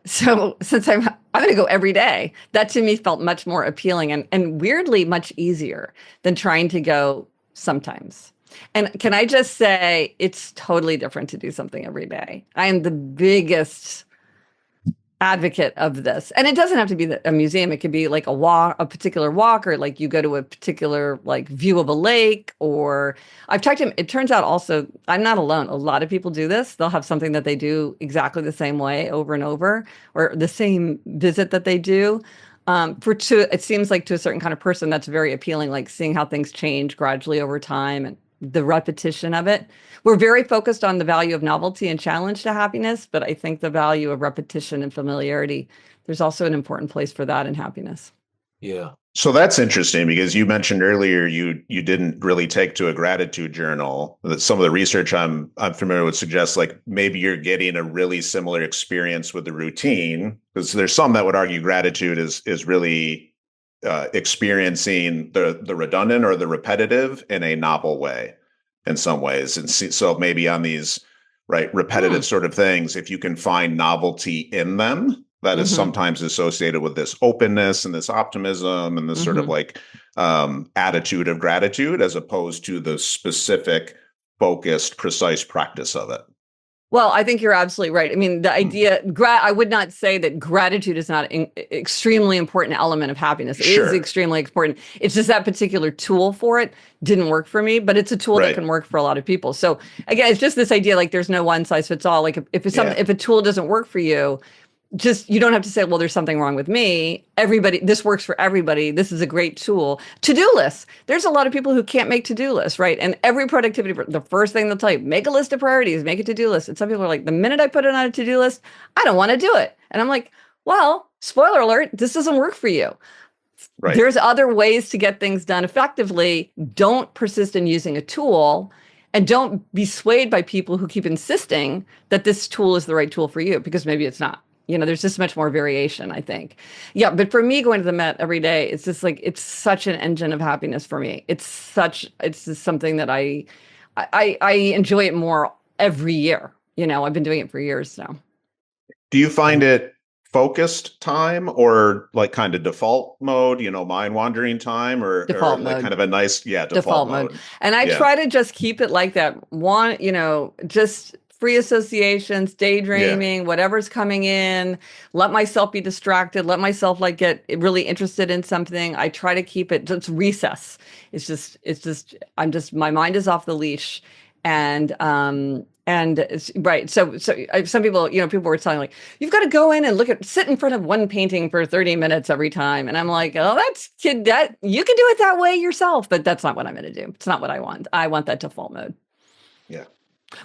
So since I'm going to go every day, that to me felt much more appealing and weirdly much easier than trying to go sometimes. And can I just say, it's totally different to do something every day. I am the biggest advocate of this. And it doesn't have to be a museum. It could be like a particular walk, or like you go to a particular like view of a lake. Or I've talked to him. It turns out also, I'm not alone. A lot of people do this. They'll have something that they do exactly the same way over and over, or the same visit that they do. It seems like to a certain kind of person, that's very appealing, like seeing how things change gradually over time and the repetition of it. We're very focused on the value of novelty and challenge to happiness, but I think the value of repetition and familiarity, there's also an important place for that in happiness. Yeah. So that's interesting, because you mentioned earlier you didn't really take to a gratitude journal. That some of the research I'm familiar with suggests like maybe you're getting a really similar experience with the routine, because there's some that would argue gratitude is really experiencing the redundant or the repetitive in a novel way. in some ways. And so maybe on these repetitive sort of things, if you can find novelty in them, that is sometimes associated with this openness and this optimism and this sort of attitude of gratitude, as opposed to the specific, focused, precise practice of it. Well, I think you're absolutely right. I mean, the idea, I would not say that gratitude is not an extremely important element of happiness. It is extremely important. It's just that particular tool for it didn't work for me, but it's a tool that can work for a lot of people. So again, it's just this idea, like there's no one size fits all. Like if a tool doesn't work for you, you don't have to say, well, there's something wrong with me. This works for everybody. This is a great tool. To-do lists. There's a lot of people who can't make to-do lists, right? And every productivity, the first thing they'll tell you, make a list of priorities, make a to-do list. And some people are like, the minute I put it on a to-do list, I don't want to do it. And I'm like, well, spoiler alert, this doesn't work for you. Right. There's other ways to get things done effectively. Don't persist in using a tool, and don't be swayed by people who keep insisting that this tool is the right tool for you, because maybe it's not. There's just much more variation, I think. Yeah, but for me, going to the Met every day, it's just like, it's such an engine of happiness for me. It's just something that I enjoy it more every year. I've been doing it for years now. Do you find it focused time, or like kind of default mode, mind wandering time, or default like mode. Kind of a nice, default mode. And I try to just keep it like that. Just free associations, daydreaming, whatever's coming in, let myself be distracted, let myself get really interested in something. I try to keep it just recess. My mind is off the leash. And right. So some people, people were telling like, you've got to go in and sit in front of one painting for 30 minutes every time. And I'm like, oh, you can do it that way yourself, but that's not what I'm going to do. It's not what I want. I want that default mode. Yeah.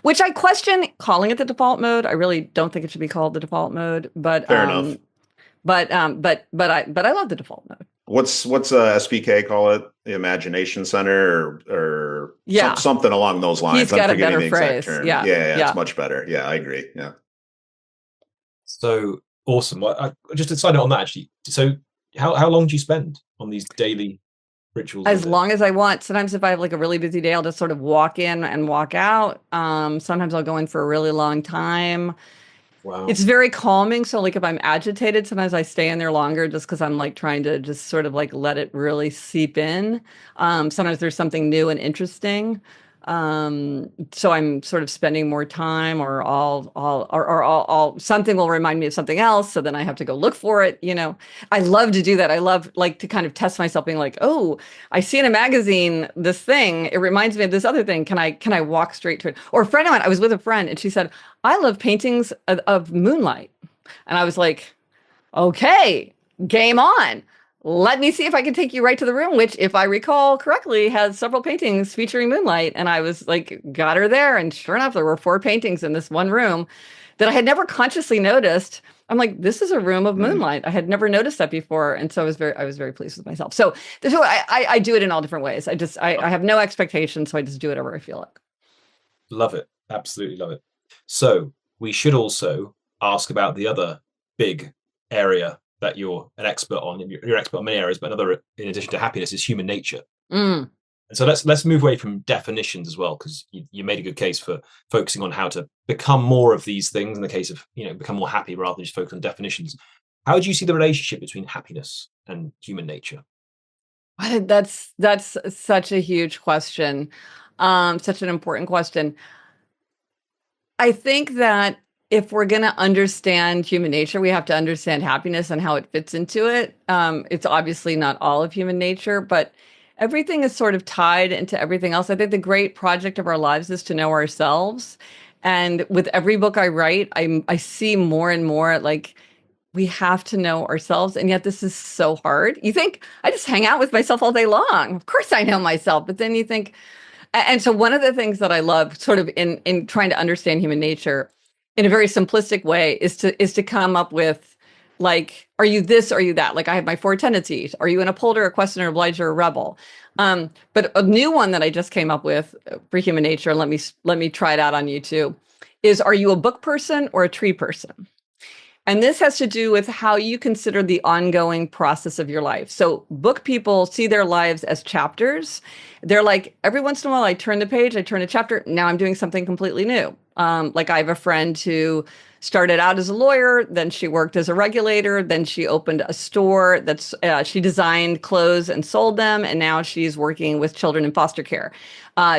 Which I question calling it the default mode. I really don't think it should be called the default mode, but fair enough. But I love the default mode. What's SPK call it? The Imagination Center or something along those lines. He's got a better phrase. Yeah, it's much better. Yeah, I agree. Yeah. So awesome. Well, I just decided on that actually. So how long do you spend on these daily rituals? As long as I want. Sometimes if I have a really busy day, I'll just sort of walk in and walk out. Sometimes I'll go in for a really long time. Wow. It's very calming. So if I'm agitated, sometimes I stay in there longer just because I'm trying to just sort of let it really seep in. Sometimes there's something new and interesting. So I'm sort of spending more time, or something will remind me of something else. So then I have to go look for it. I love to do that. I love to kind of test myself, being like, oh, I see in a magazine this thing. It reminds me of this other thing. Can I walk straight to it? Or a friend of mine, I was with a friend and she said, I love paintings of moonlight. And I was like, okay, game on. Let me see if I can take you right to the room, which, if I recall correctly, has several paintings featuring moonlight. And I was got her there. And sure enough, there were 4 paintings in this one room that I had never consciously noticed. I'm like, this is a room of moonlight. I had never noticed that before. And so I was very pleased with myself. So I do it in all different ways. I have no expectations. So I just do whatever I feel like. Love it. Absolutely love it. So we should also ask about the other big area that you're an expert on. You're an expert on many areas, but another, in addition to happiness, is human nature. And so let's move away from definitions as well, because you made a good case for focusing on how to become more of these things, in the case of become more happy rather than just focus on definitions. How do you see the relationship between happiness and human nature? That's such a huge question, such an important question. I think that if we're going to understand human nature, we have to understand happiness and how it fits into it. It's obviously not all of human nature, but everything is sort of tied into everything else. I think the great project of our lives is to know ourselves. And with every book I write, I see more and more we have to know ourselves. And yet this is so hard. You think, I just hang out with myself all day long. Of course I know myself. But then you think, and so one of the things that I love sort of in trying to understand human nature in a very simplistic way is to come up with are you this, or are you that? I have my 4 tendencies. Are you an upholder, a questioner, obliger, a rebel? But a new one that I just came up with for human nature, and let me try it out on you too, is, are you a book person or a tree person? And this has to do with how you consider the ongoing process of your life. So book people see their lives as chapters. They're like, every once in a while, I turn the page, I turn a chapter. Now I'm doing something completely new. Like I have a friend who started out as a lawyer, then she worked as a regulator, then she opened a store that's she designed clothes and sold them, and now she's working with children in foster care.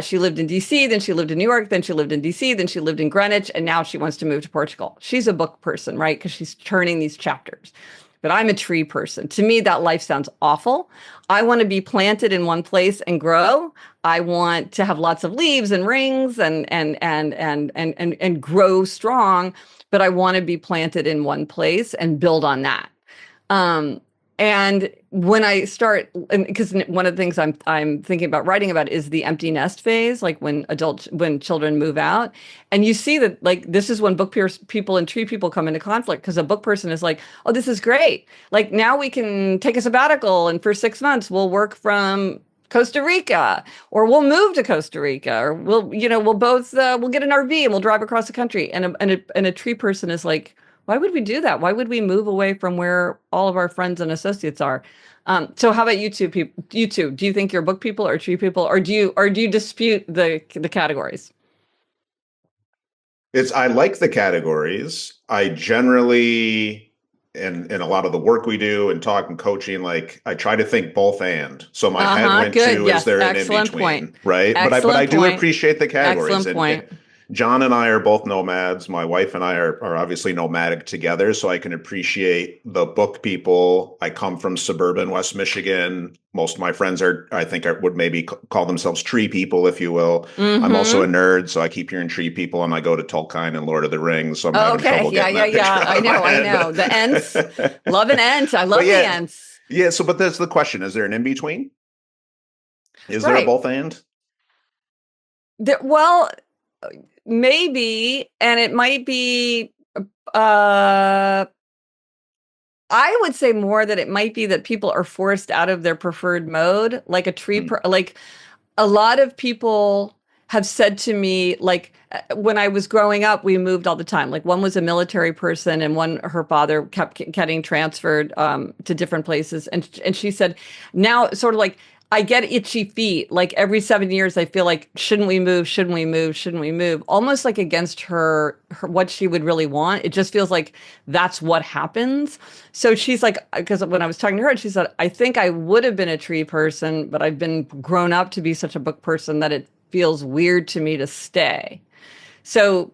She lived in DC, then she lived in New York, then she lived in DC, then she lived in Greenwich, and now she wants to move to Portugal. She's a book person, right? Because she's turning these chapters. But I'm a tree person. To me, that life sounds awful. I want to be planted in one place and grow. I want to have lots of leaves and rings and grow strong, but I want to be planted in one place and build on that. And when I start, because one of the things I'm thinking about writing about is the empty nest phase, like when children move out, and you see that like this is when book people and tree people come into conflict, because a book person is like, oh, this is great, like now we can take a sabbatical, and for 6 months we'll work from Costa Rica, or we'll move to Costa Rica, or we'll both we'll get an RV and we'll drive across the country. And a tree person is like, why would we do that? Why would we move away from where all of our friends and associates are? So how about you two people? You two, do you think you're book people or tree people, or do you dispute the categories? I like the categories. I generally, in a lot of the work we do and talk and coaching, like I try to think both and. So my head went to, yes, is there an excellent in-between, point. right? Excellent But I do point. appreciate the categories. Excellent point. John and I are both nomads. My wife and I are obviously nomadic together, so I can appreciate the book people. I come from suburban West Michigan. Most of my friends would maybe call themselves tree people, if you will. Mm-hmm. I'm also a nerd, so I keep hearing tree people, and I go to Tolkien and Lord of the Rings, so I'm having trouble getting that picture out of my head. I know. The Ents. Love an Ent. I love the Ents. Yeah, so but that's the question. Is there an in-between? Is there a both and? Well, maybe, and it might be, I would say more that it might be that people are forced out of their preferred mode, like a tree, like a lot of people have said to me, like when I was growing up, we moved all the time. Like one was a military person, and one, her father kept getting transferred to different places. And she said, now sort of like, I get itchy feet. Like every 7 years, I feel like, shouldn't we move? Shouldn't we move? Shouldn't we move? Almost like against her what she would really want. It just feels like that's what happens. So she's like, because when I was talking to her, she said, I think I would have been a tree person, but I've been grown up to be such a book person that it feels weird to me to stay. So,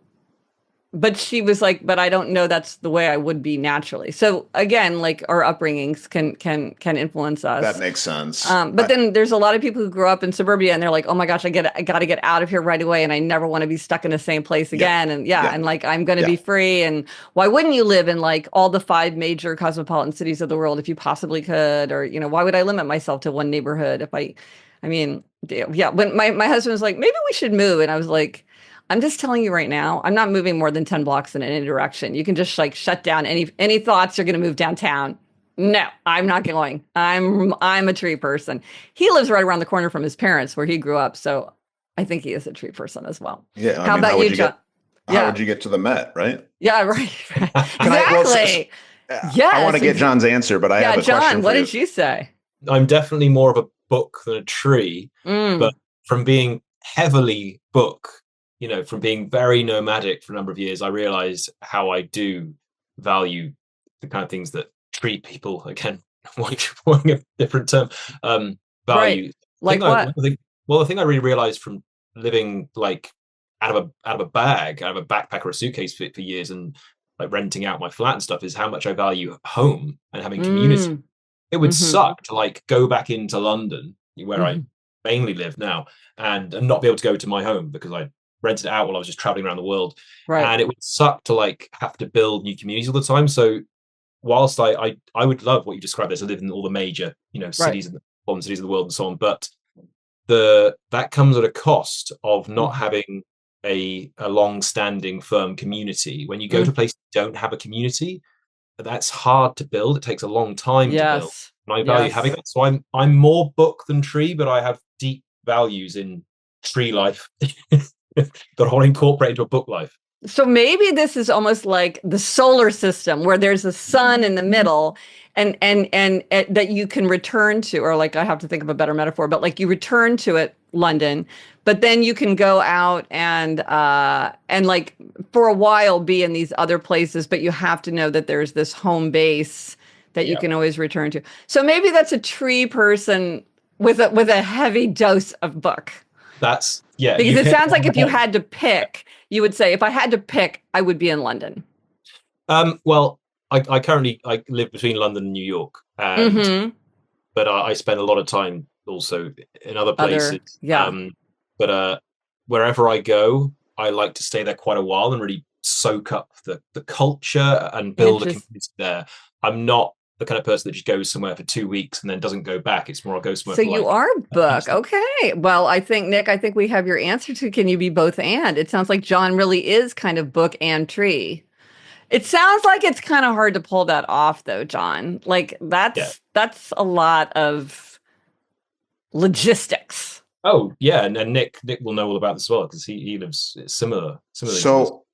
but she was like, but I don't know that's the way I would be naturally. So again, like our upbringings can influence us. That makes sense. But then there's a lot of people who grow up in suburbia and they're like, oh my gosh, I got to get out of here right away, and I never want to be stuck in the same place again. And and like I'm going to be free. And why wouldn't you live in like all the 5 major cosmopolitan cities of the world if you possibly could? Or why would I limit myself to one neighborhood if I mean, when my husband was like, maybe we should move, and I was like, I'm just telling you right now, I'm not moving more than 10 blocks in any direction. You can just like shut down any thoughts you're going to move downtown. No, I'm not going. I'm a tree person. He lives right around the corner from his parents where he grew up, so I think he is a tree person as well. Yeah. How about you, John? How would you get to the Met, right? Yeah, right. Exactly. Yes. I want to get John's answer, but I have a question for John, what did you say? I'm definitely more of a book than a tree, but from being heavily book, from being very nomadic for a number of years, I realized how I do value the kind of things that tree people, again, wanting a different term, value. Right. Like what? The thing I really realized from living like out of a bag, out of a backpack or a suitcase for years, and like renting out my flat and stuff, is how much I value home and having community. It would suck to like go back into London, where I mainly live now, and not be able to go to my home because I rented it out while I was just traveling around the world. Right. And it would suck to like have to build new communities all the time. So whilst I would love what you described as I live in all the major, cities and the modern cities of the world and so on, but that comes at a cost of not having a long-standing firm community. When you go to a place you don't have a community, that's hard to build. It takes a long time to build. And I value having that. So I'm more book than tree, but I have deep values in tree life that I want to incorporate into a book life. So maybe this is almost like the solar system where there's a sun in the middle and that you can return to, or like I have to think of a better metaphor, but like you return to it, London, but then you can go out and like for a while be in these other places, but you have to know that there's this home base that you can always return to. So maybe that's a tree person with a heavy dose of book. That's yeah. Because it sounds like if you had to pick, you would say, if I had to pick, I would be in London. Well, I currently live between London and New York, and but I spend a lot of time also in other places. But wherever I go, I like to stay there quite a while and really soak up the culture and build a community there. I'm not the kind of person that just goes somewhere for 2 weeks and then doesn't go back. It's more I'll go somewhere. So you are book. Okay. Well, I think, Nick, we have your answer to can you be both and? It sounds like John really is kind of book and tree. It sounds like it's kind of hard to pull that off though, John. Like that's a lot of logistics. Oh yeah, and Nick will know all about this as well because he lives similar. So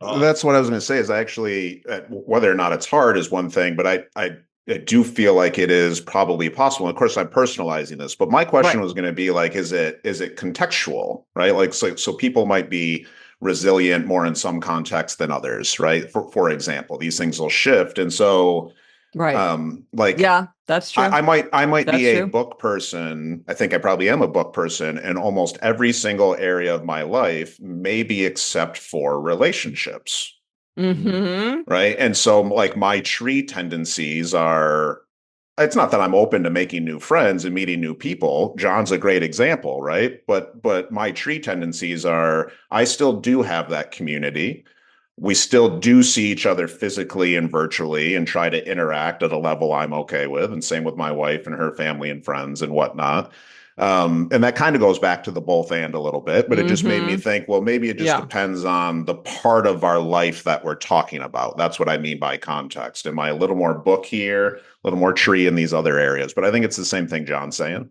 that's what I was going to say is actually whether or not it's hard is one thing, but I do feel like it is probably possible. Of course, I'm personalizing this, but my question was going to be like, is it contextual, right? Like, so people might be resilient more in some contexts than others, right? For example, these things will shift, and so that's true. I might be a book person. I think I probably am a book person in almost every single area of my life, maybe except for relationships. Right. And so like my tree tendencies are, it's not that I'm open to making new friends and meeting new people. John's a great example, right? But my tree tendencies are, I still do have that community. We still do see each other physically and virtually and try to interact at a level I'm okay with. And same with my wife and her family and friends and whatnot. And that kind of goes back to the both and a little bit, but it just made me think, well, maybe it just depends on the part of our life that we're talking about. That's what I mean by context. Am I a little more book here, a little more tree in these other areas? But I think it's the same thing John's saying.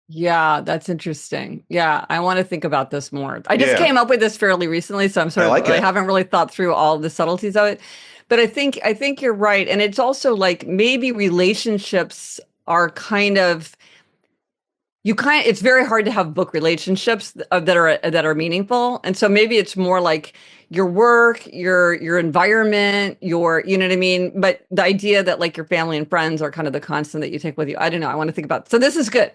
Yeah, that's interesting. Yeah, I want to think about this more. I just came up with this fairly recently, so I'm I haven't really thought through all the subtleties of it. But I think you're right. And it's also like maybe relationships are kind of it's very hard to have book relationships that are meaningful. And so maybe it's more like your work, your environment, you know what I mean? But the idea that like your family and friends are kind of the constant that you take with you. I don't know. I want to think about it. So this is good.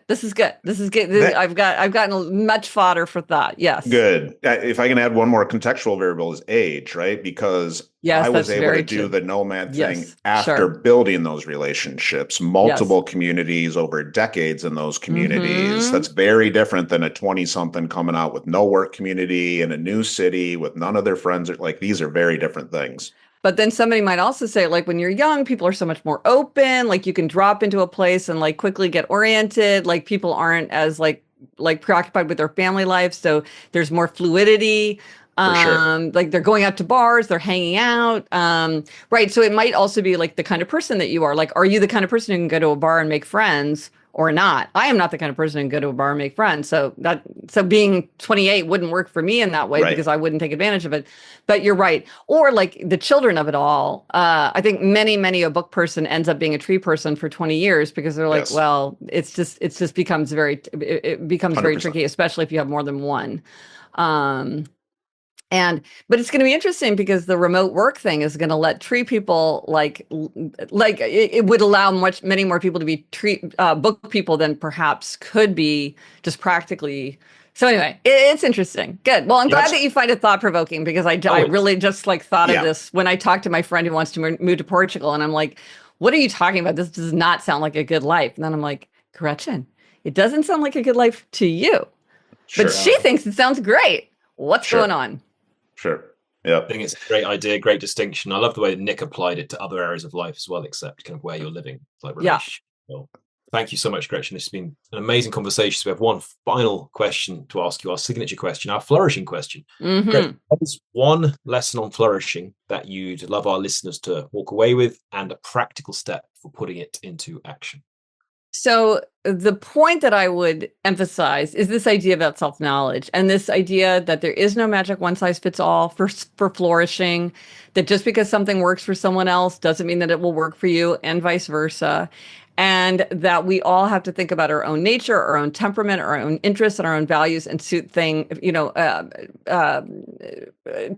I've gotten much fodder for thought. Yes. Good. If I can add one more contextual variable is age, right? Because I was able to do the nomad thing after building those relationships, multiple communities over decades in those communities. That's very different than a 20-something coming out with no work community in a new city with none of their friends. Like these are very different things. But then somebody might also say, like, when you're young, people are so much more open. Like you can drop into a place and like quickly get oriented. Like people aren't as like preoccupied with their family life. So there's more fluidity. Like they're going out to bars, they're hanging out. Right. So it might also be like the kind of person that you are. Like, are you the kind of person who can go to a bar and make friends or not? I am not the kind of person who can go to a bar and make friends. So being 28 wouldn't work for me in that way because I wouldn't take advantage of it. But you're right. Or like the children of it all. I think many a book person ends up being a tree person for 20 years because they're like, well, it becomes very tricky, especially if you have more than one. But it's going to be interesting because the remote work thing is going to let tree people like it would allow many more people to be book people than perhaps could be just practically. So anyway, it's interesting. Good. Well, I'm glad that you find it thought-provoking because I really just like thought of this when I talked to my friend who wants to move to Portugal, and I'm like, what are you talking about? This does not sound like a good life. And then I'm like, Gretchen, it doesn't sound like a good life to you, but she thinks it sounds great. What's going on? Sure. Yeah. I think it's a great idea, great distinction. I love the way that Nick applied it to other areas of life as well, except kind of where you're living, like relationship. Well, thank you so much, Gretchen. This has been an amazing conversation. So we have one final question to ask you, our signature question, our flourishing question. Gretchen, what is one lesson on flourishing that you'd love our listeners to walk away with and a practical step for putting it into action? So the point that I would emphasize is this idea about self-knowledge and this idea that there is no magic one size fits all for flourishing, that just because something works for someone else doesn't mean that it will work for you, and vice versa. And that we all have to think about our own nature, our own temperament, our own interests, and our own values, and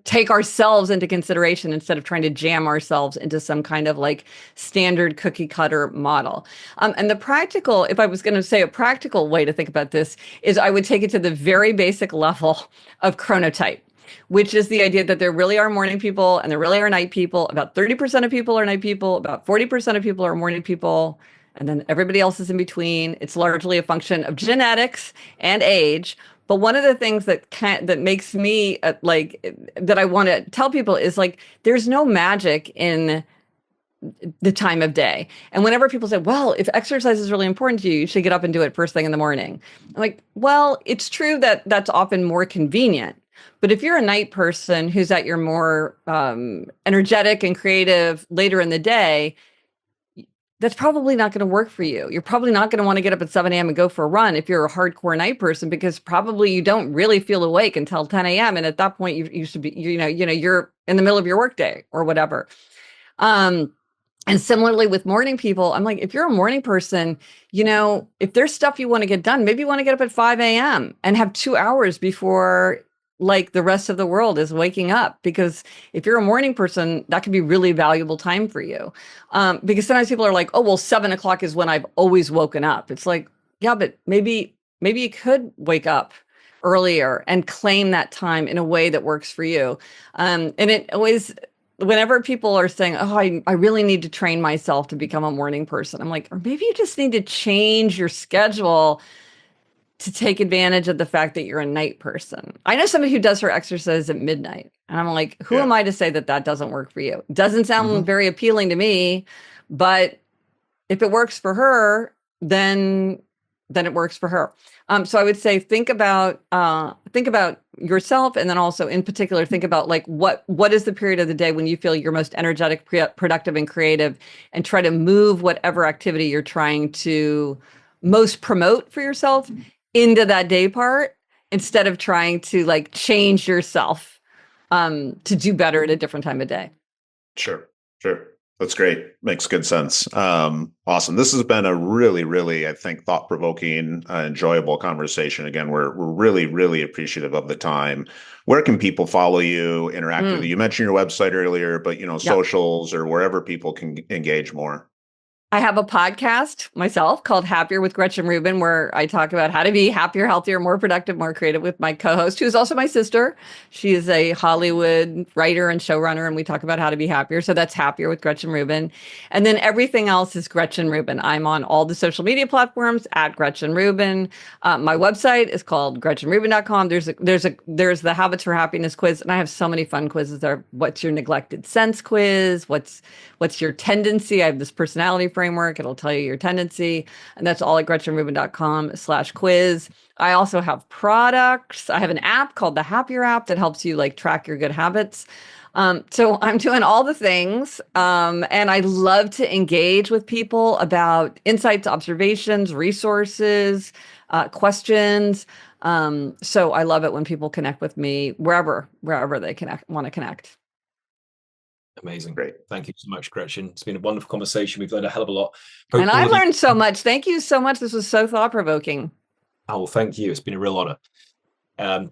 take ourselves into consideration instead of trying to jam ourselves into some kind of like standard cookie cutter model. And the practical, if I was going to say a practical way to think about this, is I would take it to the very basic level of chronotype, which is the idea that there really are morning people and there really are night people. About 30% of people are night people, about 40% of people are morning people, and then everybody else is in between. It's largely a function of genetics and age. But one of the things that makes me that I want to tell people is like, there's no magic in the time of day. And whenever people say, well, if exercise is really important to you, you should get up and do it first thing in the morning. I'm like, well, it's true that that's often more convenient. But if you're a night person who's at your more energetic and creative later in the day, that's probably not going to work for you. You're probably not going to want to get up at 7 a.m. and go for a run if you're a hardcore night person, because probably you don't really feel awake until 10 a.m. And at that point, you should be, you're in the middle of your workday or whatever. And similarly with morning people, I'm like, if you're a morning person, if there's stuff you want to get done, maybe you want to get up at 5 a.m. and have 2 hours before like the rest of the world is waking up, because if you're a morning person, that could be really valuable time for you. Because sometimes people are like, oh, well, 7 o'clock is when I've always woken up. It's like, yeah, but maybe you could wake up earlier and claim that time in a way that works for you. And it always, whenever people are saying, oh, I really need to train myself to become a morning person, I'm like, or maybe you just need to change your schedule to take advantage of the fact that you're a night person. I know somebody who does her exercise at midnight, and I'm like, who am I to say that doesn't work for you? Doesn't sound very appealing to me, but if it works for her, then it works for her. So I would say think about yourself, and then also in particular think about like what is the period of the day when you feel you're most energetic, productive, and creative, and try to move whatever activity you're trying to most promote for yourself into that day part, instead of trying to like change yourself to do better at a different time of day. Sure. That's great. Makes good sense. Awesome. This has been a really, really, I think, thought-provoking, enjoyable conversation. Again, we're really, really appreciative of the time. Where can people follow you, interact with you? You mentioned your website earlier, but socials or wherever people can engage more. I have a podcast myself called Happier with Gretchen Rubin, where I talk about how to be happier, healthier, more productive, more creative with my co-host, who's also my sister. She is a Hollywood writer and showrunner, and we talk about how to be happier. So that's Happier with Gretchen Rubin. And then everything else is Gretchen Rubin. I'm on all the social media platforms at Gretchen Rubin. My website is called GretchenRubin.com. There's the Habits for Happiness quiz, and I have so many fun quizzes there. What's your neglected sense quiz? What's your tendency? I have this personality framework. It'll tell you your tendency. And that's all at GretchenRubin.com/quiz. I also have products. I have an app called the Happier app that helps you like track your good habits. So I'm doing all the things. And I love to engage with people about insights, observations, resources, questions. So I love it when people connect with me wherever they want to connect. Amazing. Great. Thank you so much, Gretchen. It's been a wonderful conversation. We've learned a hell of a lot. And I learned so much. Thank you so much. This was so thought-provoking. Oh, well, thank you. It's been a real honor.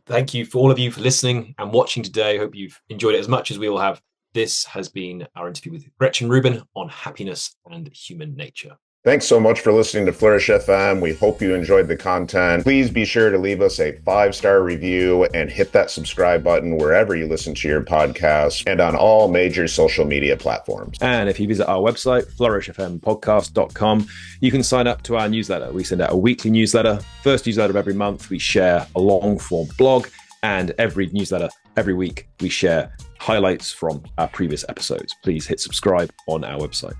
Thank you for all of you for listening and watching today. I hope you've enjoyed it as much as we all have. This has been our interview with Gretchen Rubin on happiness and human nature. Thanks so much for listening to Flourish FM. We hope you enjoyed the content. Please be sure to leave us a 5-star review and hit that subscribe button wherever you listen to your podcast and on all major social media platforms. And if you visit our website, flourishfmpodcast.com, you can sign up to our newsletter. We send out a weekly newsletter. First newsletter of every month, we share a long-form blog, and every newsletter, every week, we share highlights from our previous episodes. Please hit subscribe on our website.